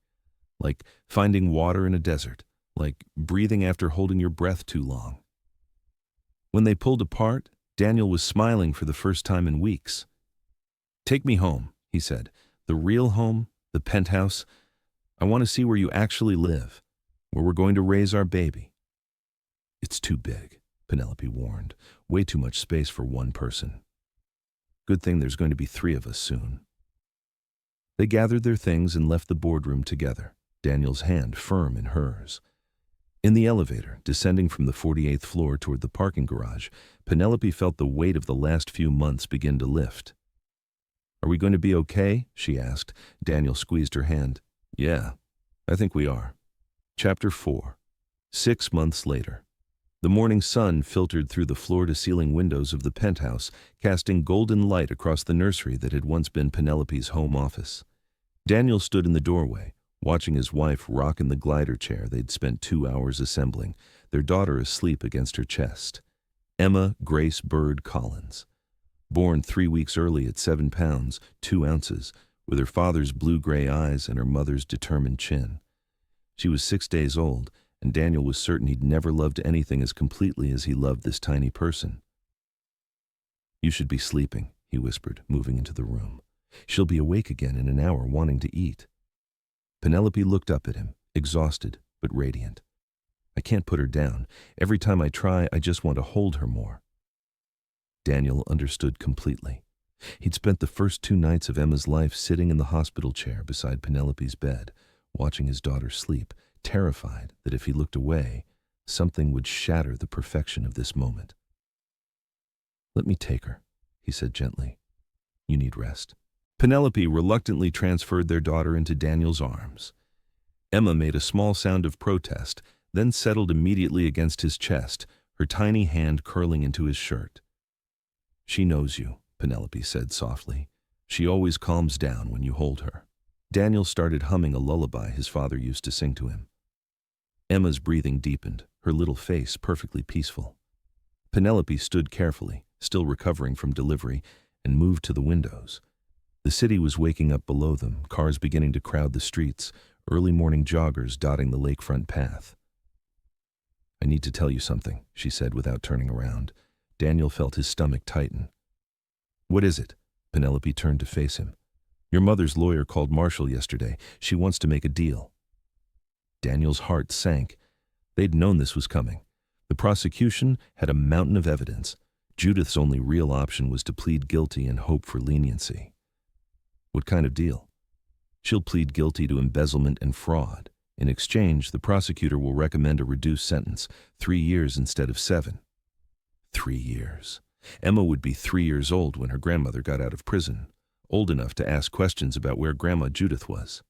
Like finding water in a desert. Like breathing after holding your breath too long. When they pulled apart, Daniel was smiling for the first time in weeks. Take me home, he said. The real home, the penthouse. I want to see where you actually live, where we're going to raise our baby. It's too big, Penelope warned. Way too much space for one person. Good thing there's going to be 3 of us soon. They gathered their things and left the boardroom together. Daniel's hand firm in hers. In the elevator, descending from the 48th floor toward the parking garage, Penelope felt the weight of the last few months begin to lift. "Are we going to be okay?" she asked. Daniel squeezed her hand. "Yeah, I think we are." Chapter 4. 6 months later. The morning sun filtered through the floor-to-ceiling windows of the penthouse, casting golden light across the nursery that had once been Penelope's home office. Daniel stood in the doorway, watching his wife rock in the glider chair they'd spent 2 hours assembling, their daughter asleep against her chest. Emma Grace Bird Collins. Born 3 weeks early at 7 pounds, 2 ounces, with her father's blue-gray eyes and her mother's determined chin. She was 6 days old, and Daniel was certain he'd never loved anything as completely as he loved this tiny person. "You should be sleeping," he whispered, moving into the room. "She'll be awake again in an hour, wanting to eat." Penelope looked up at him, exhausted but radiant. "I can't put her down. Every time I try, I just want to hold her more." Daniel understood completely. He'd spent the first 2 nights of Emma's life sitting in the hospital chair beside Penelope's bed, watching his daughter sleep, terrified that if he looked away, something would shatter the perfection of this moment. "Let me take her," he said gently. "You need rest." Penelope reluctantly transferred their daughter into Daniel's arms. Emma made a small sound of protest, then settled immediately against his chest, her tiny hand curling into his shirt. "She knows you," Penelope said softly. "She always calms down when you hold her." Daniel started humming a lullaby his father used to sing to him. Emma's breathing deepened, her little face perfectly peaceful. Penelope stood carefully, still recovering from delivery, and moved to the windows. The city was waking up below them, cars beginning to crowd the streets, early morning joggers dotting the lakefront path. "I need to tell you something," she said without turning around. Daniel felt his stomach tighten. "What is it?" Penelope turned to face him. "Your mother's lawyer called Marshall yesterday. She wants to make a deal." Daniel's heart sank. They'd known this was coming. The prosecution had a mountain of evidence. Judith's only real option was to plead guilty and hope for leniency. "What kind of deal?" "She'll plead guilty to embezzlement and fraud. In exchange, the prosecutor will recommend a reduced sentence, 3 years instead of 7. 3 years. Emma would be 3 years old when her grandmother got out of prison, old enough to ask questions about where Grandma Judith was.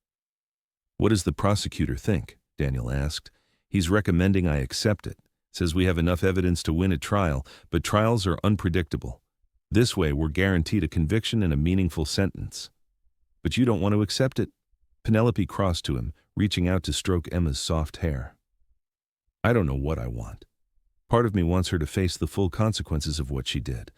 "What does the prosecutor think?" Daniel asked. "He's recommending I accept it. Says we have enough evidence to win a trial, but trials are unpredictable. This way, we're guaranteed a conviction and a meaningful sentence." "But you don't want to accept it?" Penelope crossed to him, reaching out to stroke Emma's soft hair. "I don't know what I want. Part of me wants her to face the full consequences of what she did,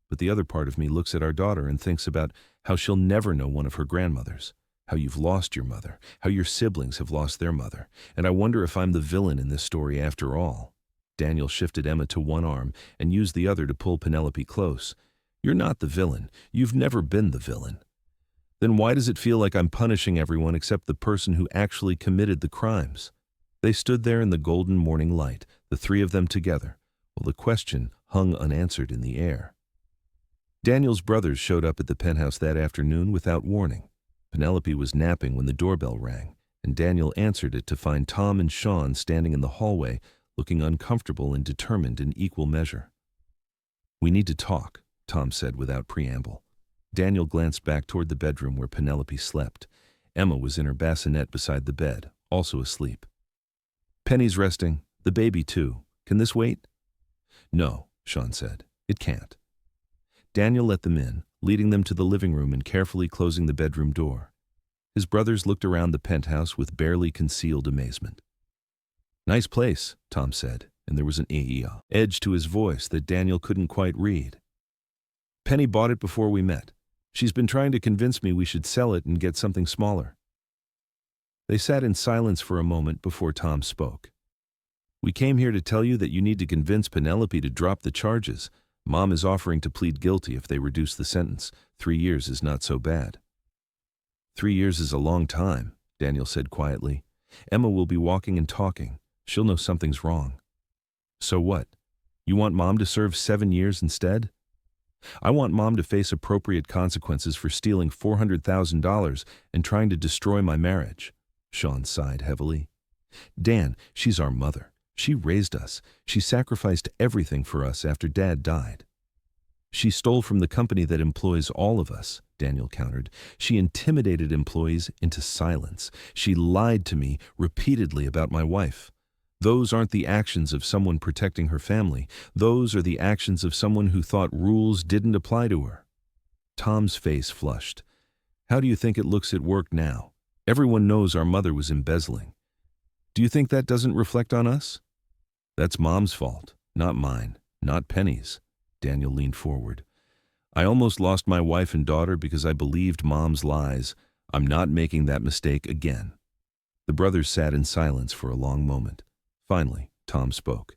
but the other part of me looks at our daughter and thinks about how she'll never know one of her grandmothers, how you've lost your mother, how your siblings have lost their mother, and I wonder if I'm the villain in this story after all." Daniel shifted Emma to one arm and used the other to pull Penelope close. "You're not the villain. You've never been the villain. Then why does it feel like I'm punishing everyone except the person who actually committed the crimes?" They stood there in the golden morning light, the 3 of them together, while the question hung unanswered in the air. Daniel's brothers showed up at the penthouse that afternoon without warning. Penelope was napping when the doorbell rang, and Daniel answered it to find Tom and Sean standing in the hallway, looking uncomfortable and determined in equal measure. "We need to talk," Tom said without preamble. Daniel glanced back toward the bedroom where Penelope slept. Emma was in her bassinet beside the bed, also asleep. "Penny's resting. The baby, too. Can this wait?" "No," Sean said. "It can't." Daniel let them in, leading them to the living room and carefully closing the bedroom door. His brothers looked around the penthouse with barely concealed amazement. "Nice place," Tom said, and there was an edge to his voice that Daniel couldn't quite read. "Penny bought it before we met. She's been trying to convince me we should sell it and get something smaller." They sat in silence for a moment before Tom spoke. "We came here to tell you that you need to convince Penelope to drop the charges. Mom is offering to plead guilty if they reduce the sentence. 3 years is not so bad." 3 years is a long time," Daniel said quietly. "Emma will be walking and talking. She'll know something's wrong." "So what? You want Mom to serve 7 years instead?" "I want Mom to face appropriate consequences for stealing $400,000 and trying to destroy my marriage." Sean sighed heavily. Dan, she's our mother. She raised us. She sacrificed everything for us after Dad died. She stole from the company that employs all of us, Daniel countered. She intimidated employees into silence. She lied to me repeatedly about my wife. Those aren't the actions of someone protecting her family. Those are the actions of someone who thought rules didn't apply to her. Tom's face flushed. How do you think it looks at work now? Everyone knows our mother was embezzling. Do you think that doesn't reflect on us? That's Mom's fault, not mine, not Penny's. Daniel leaned forward. I almost lost my wife and daughter because I believed Mom's lies. I'm not making that mistake again. The brothers sat in silence for a long moment. Finally, Tom spoke.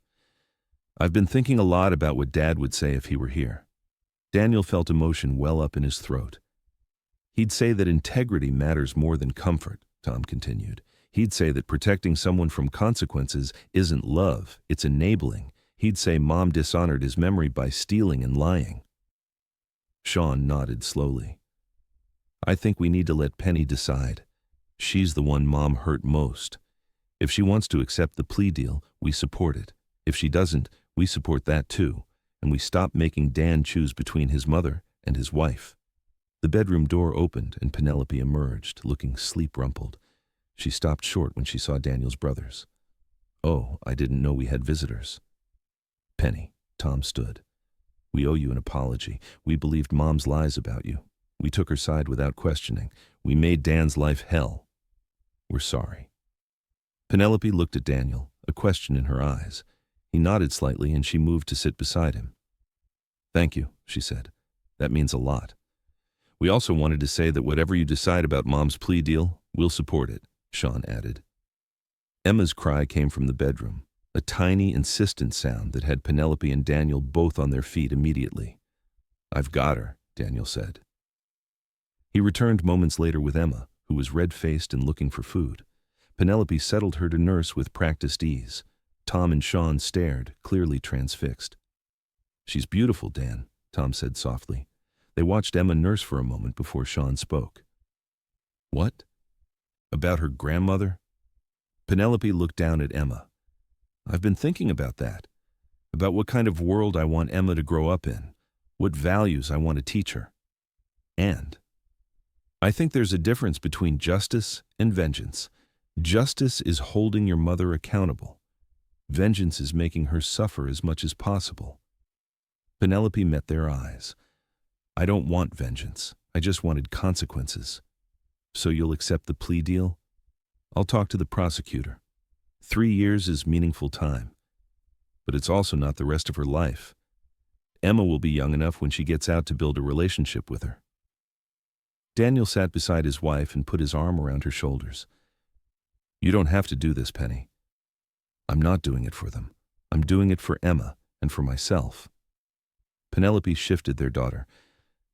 I've been thinking a lot about what Dad would say if he were here. Daniel felt emotion well up in his throat. He'd say that integrity matters more than comfort, Tom continued. He'd say that protecting someone from consequences isn't love, it's enabling. He'd say Mom dishonored his memory by stealing and lying. Sean nodded slowly. I think we need to let Penny decide. She's the one Mom hurt most. If she wants to accept the plea deal, we support it. If she doesn't, we support that too, and we stop making Dan choose between his mother and his wife. The bedroom door opened and Penelope emerged, looking sleep-rumpled. She stopped short when she saw Daniel's brothers. Oh, I didn't know we had visitors. Penny, Tom stood. We owe you an apology. We believed Mom's lies about you. We took her side without questioning. We made Dan's life hell. We're sorry. Penelope looked at Daniel, a question in her eyes. He nodded slightly and she moved to sit beside him. Thank you, she said. That means a lot. We also wanted to say that whatever you decide about Mom's plea deal, we'll support it, Sean added. Emma's cry came from the bedroom, a tiny, insistent sound that had Penelope and Daniel both on their feet immediately. I've got her, Daniel said. He returned moments later with Emma, who was red-faced and looking for food. Penelope settled her to nurse with practiced ease. Tom and Sean stared, clearly transfixed. She's beautiful, Dan, Tom said softly. They watched Emma nurse for a moment before Sean spoke. What? About her grandmother? Penelope looked down at Emma. I've been thinking about that, about what kind of world I want Emma to grow up in, what values I want to teach her. And I think there's a difference between justice and vengeance. Justice is holding your mother accountable. Vengeance is making her suffer as much as possible. Penelope met their eyes. I don't want vengeance. I just wanted consequences. So you'll accept the plea deal? I'll talk to the prosecutor. 3 years is meaningful time. But it's also not the rest of her life. Emma will be young enough when she gets out to build a relationship with her. Daniel sat beside his wife and put his arm around her shoulders. You don't have to do this, Penny. I'm not doing it for them. I'm doing it for Emma and for myself. Penelope shifted their daughter.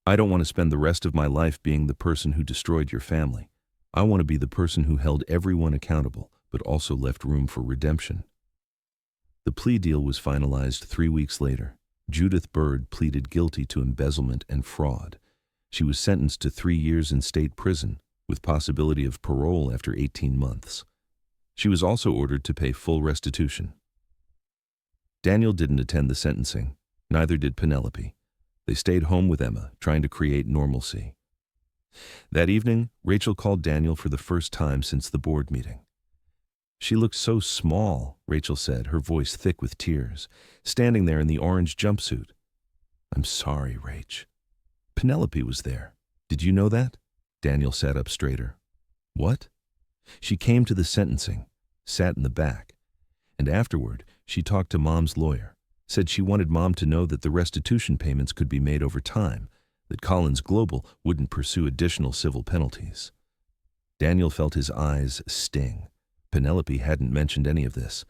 I don't want to spend the rest of my life being the person who destroyed your family. I want to be the person who held everyone accountable, but also left room for redemption. The plea deal was finalized 3 weeks later. Judith Bird pleaded guilty to embezzlement and fraud. She was sentenced to 3 years in state prison, with possibility of parole after 18 months. She was also ordered to pay full restitution. Daniel didn't attend the sentencing. Neither did Penelope. They stayed home with Emma, trying to create normalcy. That evening, Rachel called Daniel for the first time since the board meeting. She looked so small, Rachel said, her voice thick with tears, standing there in the orange jumpsuit. I'm sorry, Rach. Penelope was there. Did you know that? Daniel sat up straighter. What? She came to the sentencing, sat in the back, and afterward, she talked to Mom's lawyer, said she wanted Mom to know that the restitution payments could be made over time, that Collins Global wouldn't pursue additional civil penalties. Daniel felt his eyes sting. Penelope hadn't mentioned any of this.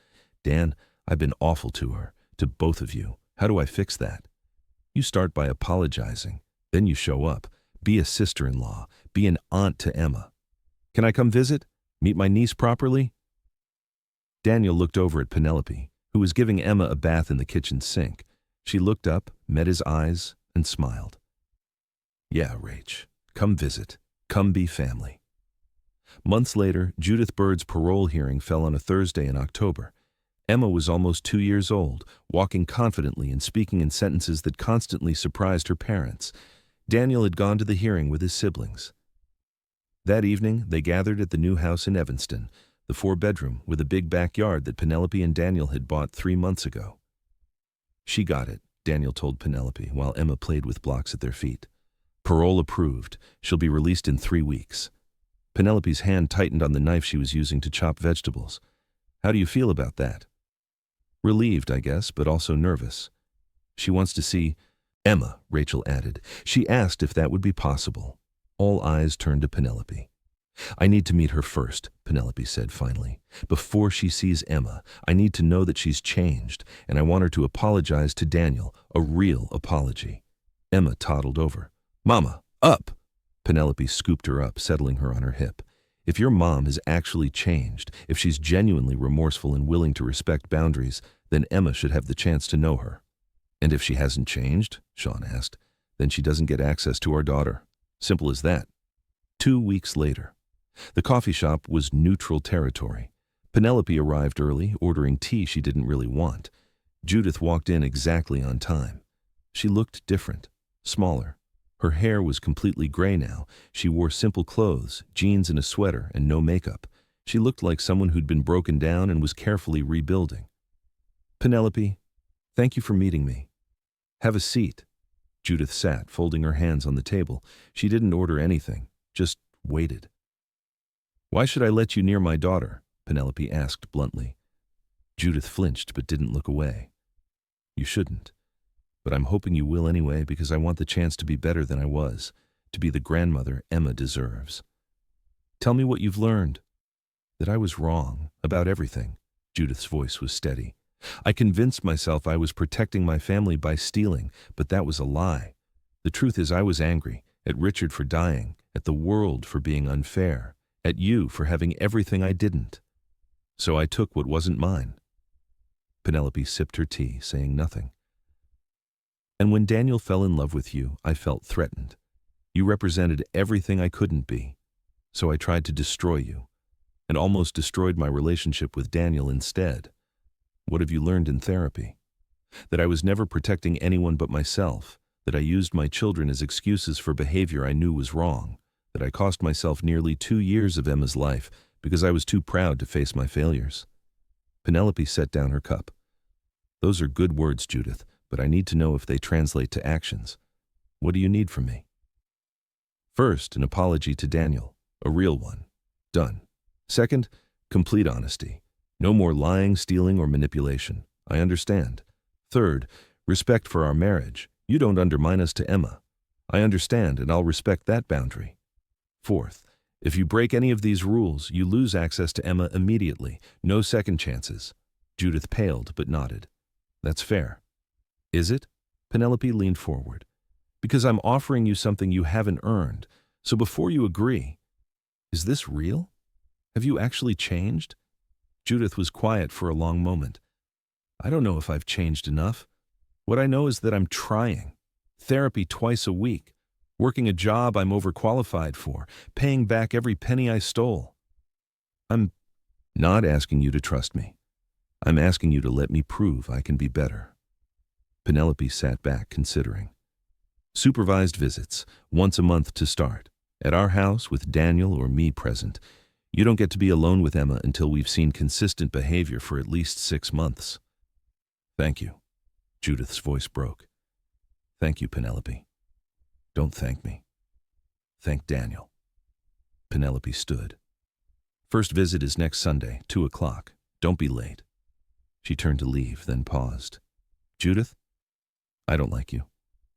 Dan, I've been awful to her, to both of you. How do I fix that? You start by apologizing. Then you show up. Be a sister-in-law. Be an aunt to Emma. Can I come visit? Meet my niece properly? Daniel looked over at Penelope, who was giving Emma a bath in the kitchen sink. She looked up, met his eyes, and smiled. Yeah, Rach. Come visit. Come be family. Months later, Judith Bird's parole hearing fell on a Thursday in October. Emma was almost 2 years old, walking confidently and speaking in sentences that constantly surprised her parents. Daniel had gone to the hearing with his siblings. That evening, they gathered at the new house in Evanston, the 4-bedroom with a big backyard that Penelope and Daniel had bought 3 months ago. "She got it," Daniel told Penelope, while Emma played with blocks at their feet. "Parole approved. She'll be released in 3 weeks. Penelope's hand tightened on the knife she was using to chop vegetables. "How do you feel about that?" "Relieved, I guess, but also nervous. She wants to see Emma," Rachel added. She asked if that would be possible. All eyes turned to Penelope. "I need to meet her first," Penelope said finally. "Before she sees Emma, I need to know that she's changed, and I want her to apologize to Daniel, a real apology." Emma toddled over. "Mama, up!" Penelope scooped her up, settling her on her hip. "If your mom has actually changed, if she's genuinely remorseful and willing to respect boundaries, then Emma should have the chance to know her." "And if she hasn't changed," Sean asked, "then she doesn't get access to our daughter. Simple as that." 2 weeks later. The coffee shop was neutral territory. Penelope arrived early, ordering tea she didn't really want. Judith walked in exactly on time. She looked different, smaller. Her hair was completely gray now. She wore simple clothes, jeans and a sweater, and no makeup. She looked like someone who'd been broken down and was carefully rebuilding. "Penelope, thank you for meeting me. Have a seat." Judith sat, folding her hands on the table. She didn't order anything, just waited. "Why should I let you near my daughter?" Penelope asked bluntly. Judith flinched but didn't look away. "You shouldn't. But I'm hoping you will anyway, because I want the chance to be better than I was, to be the grandmother Emma deserves." "Tell me what you've learned." "That I was wrong about everything." Judith's voice was steady. "I convinced myself I was protecting my family by stealing, but that was a lie. The truth is I was angry, at Richard for dying, at the world for being unfair, at you for having everything I didn't. So I took what wasn't mine." Penelope sipped her tea, saying nothing. "And when Daniel fell in love with you, I felt threatened. You represented everything I couldn't be. So I tried to destroy you, and almost destroyed my relationship with Daniel instead. What have you learned in therapy? That I was never protecting anyone but myself, that I used my children as excuses for behavior I knew was wrong, that I cost myself nearly 2 years of Emma's life because I was too proud to face my failures." Penelope set down her cup. "Those are good words, Judith, but I need to know if they translate to actions. What do you need from me?" "First, an apology to Daniel, a real one. Done. Second, complete honesty. No more lying, stealing, or manipulation. I understand. Third, respect for our marriage. You don't undermine us to Emma. I understand, and I'll respect that boundary. Fourth, if you break any of these rules, you lose access to Emma immediately. No second chances." Judith paled but nodded. "That's fair." "Is it?" Penelope leaned forward. "Because I'm offering you something you haven't earned. So before you agree, is this real? Have you actually changed?" Judith was quiet for a long moment. "I don't know if I've changed enough. What I know is that I'm trying. Therapy twice a week, working a job I'm overqualified for, paying back every penny I stole. I'm not asking you to trust me. I'm asking you to let me prove I can be better." Penelope sat back, considering. "Supervised visits, once a month to start. At our house with Daniel or me present. You don't get to be alone with Emma until we've seen consistent behavior for at least 6 months." "Thank you." Judith's voice broke. "Thank you, Penelope. Don't thank me. Thank Daniel." Penelope stood. "First visit is next Sunday, 2 o'clock. Don't be late." She turned to leave, then paused. "Judith, I don't like you.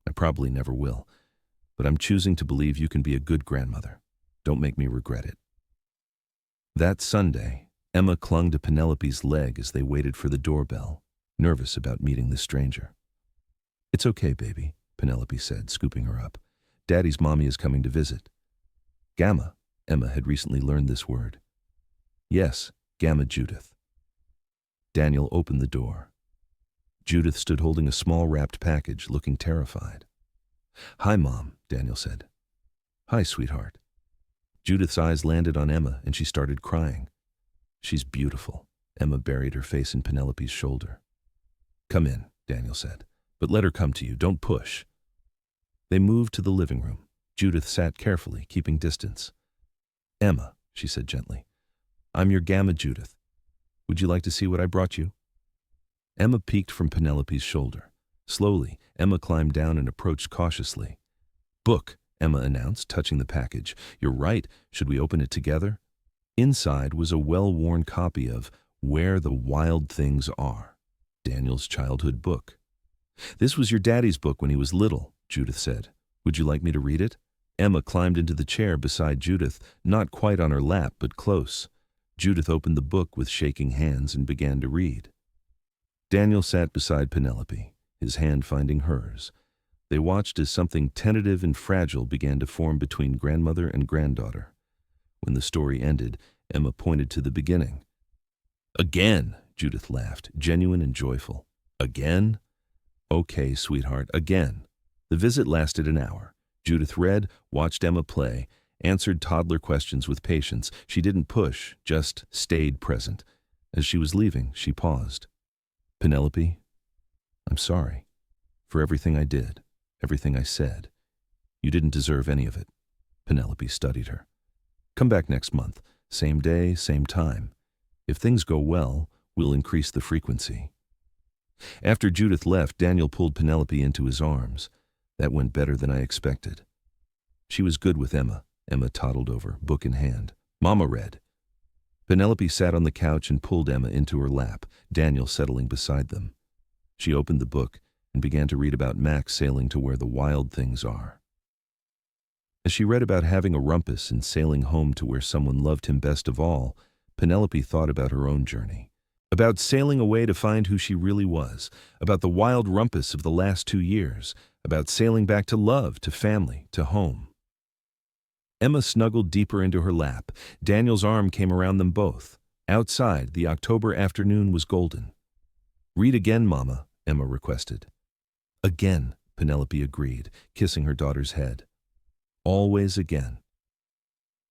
I probably never will. But I'm choosing to believe you can be a good grandmother. Don't make me regret it." That Sunday, Emma clung to Penelope's leg as they waited for the doorbell, nervous about meeting the stranger. "It's okay, baby," Penelope said, scooping her up. "Daddy's mommy is coming to visit." Gamma, Emma had recently learned this word. "Yes, Gamma Judith." Daniel opened the door. Judith stood holding a small wrapped package, looking terrified. "Hi, Mom," Daniel said. "Hi, sweetheart." Judith's eyes landed on Emma, and she started crying. "She's beautiful." Emma buried her face in Penelope's shoulder. "Come in," Daniel said, "but let her come to you. Don't push." They moved to the living room. Judith sat carefully, keeping distance. "Emma," she said gently, "I'm your Gamma Judith. Would you like to see what I brought you?" Emma peeked from Penelope's shoulder. Slowly, Emma climbed down and approached cautiously. "Book," Emma announced, touching the package. "You're right. Should we open it together?" Inside was a well-worn copy of Where the Wild Things Are, Daniel's childhood book. "This was your daddy's book when he was little," Judith said. "Would you like me to read it?" Emma climbed into the chair beside Judith, not quite on her lap, but close. Judith opened the book with shaking hands and began to read. Daniel sat beside Penelope, his hand finding hers. They watched as something tentative and fragile began to form between grandmother and granddaughter. When the story ended, Emma pointed to the beginning. "Again," Judith laughed, genuine and joyful. "Again?" "Okay, sweetheart, again." The visit lasted an hour. Judith read, watched Emma play, answered toddler questions with patience. She didn't push, just stayed present. As she was leaving, she paused. "Penelope, I'm sorry for everything I did, everything I said. You didn't deserve any of it." Penelope studied her. "Come back next month, same day, same time. If things go well, we'll increase the frequency." After Judith left, Daniel pulled Penelope into his arms. "That went better than I expected." She was good with Emma. Emma toddled over, book in hand. Mama read. Penelope sat on the couch and pulled Emma into her lap, Daniel settling beside them. She opened the book and began to read about Max sailing to where the wild things are. As she read about having a rumpus and sailing home to where someone loved him best of all, Penelope thought about her own journey. About sailing away to find who she really was, about the wild rumpus of the last 2 years, about sailing back to love, to family, to home. Emma snuggled deeper into her lap. Daniel's arm came around them both. Outside, the October afternoon was golden. "Read again, Mama," Emma requested. "Again," Penelope agreed, kissing her daughter's head. "Always again."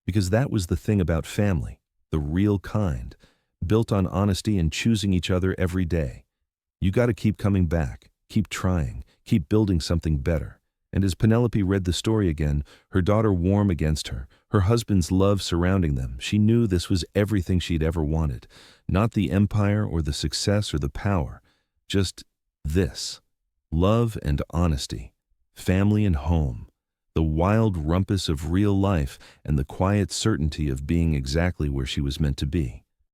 Because that was the thing about family, the real kind, built on honesty and choosing each other every day. You got to keep coming back, keep trying, keep building something better. And as Penelope read the story again, her daughter warm against her, her husband's love surrounding them, she knew this was everything she'd ever wanted. Not the empire or the success or the power, just this. Love and honesty, family and home, the wild rumpus of real life and the quiet certainty of being exactly where she was meant to be.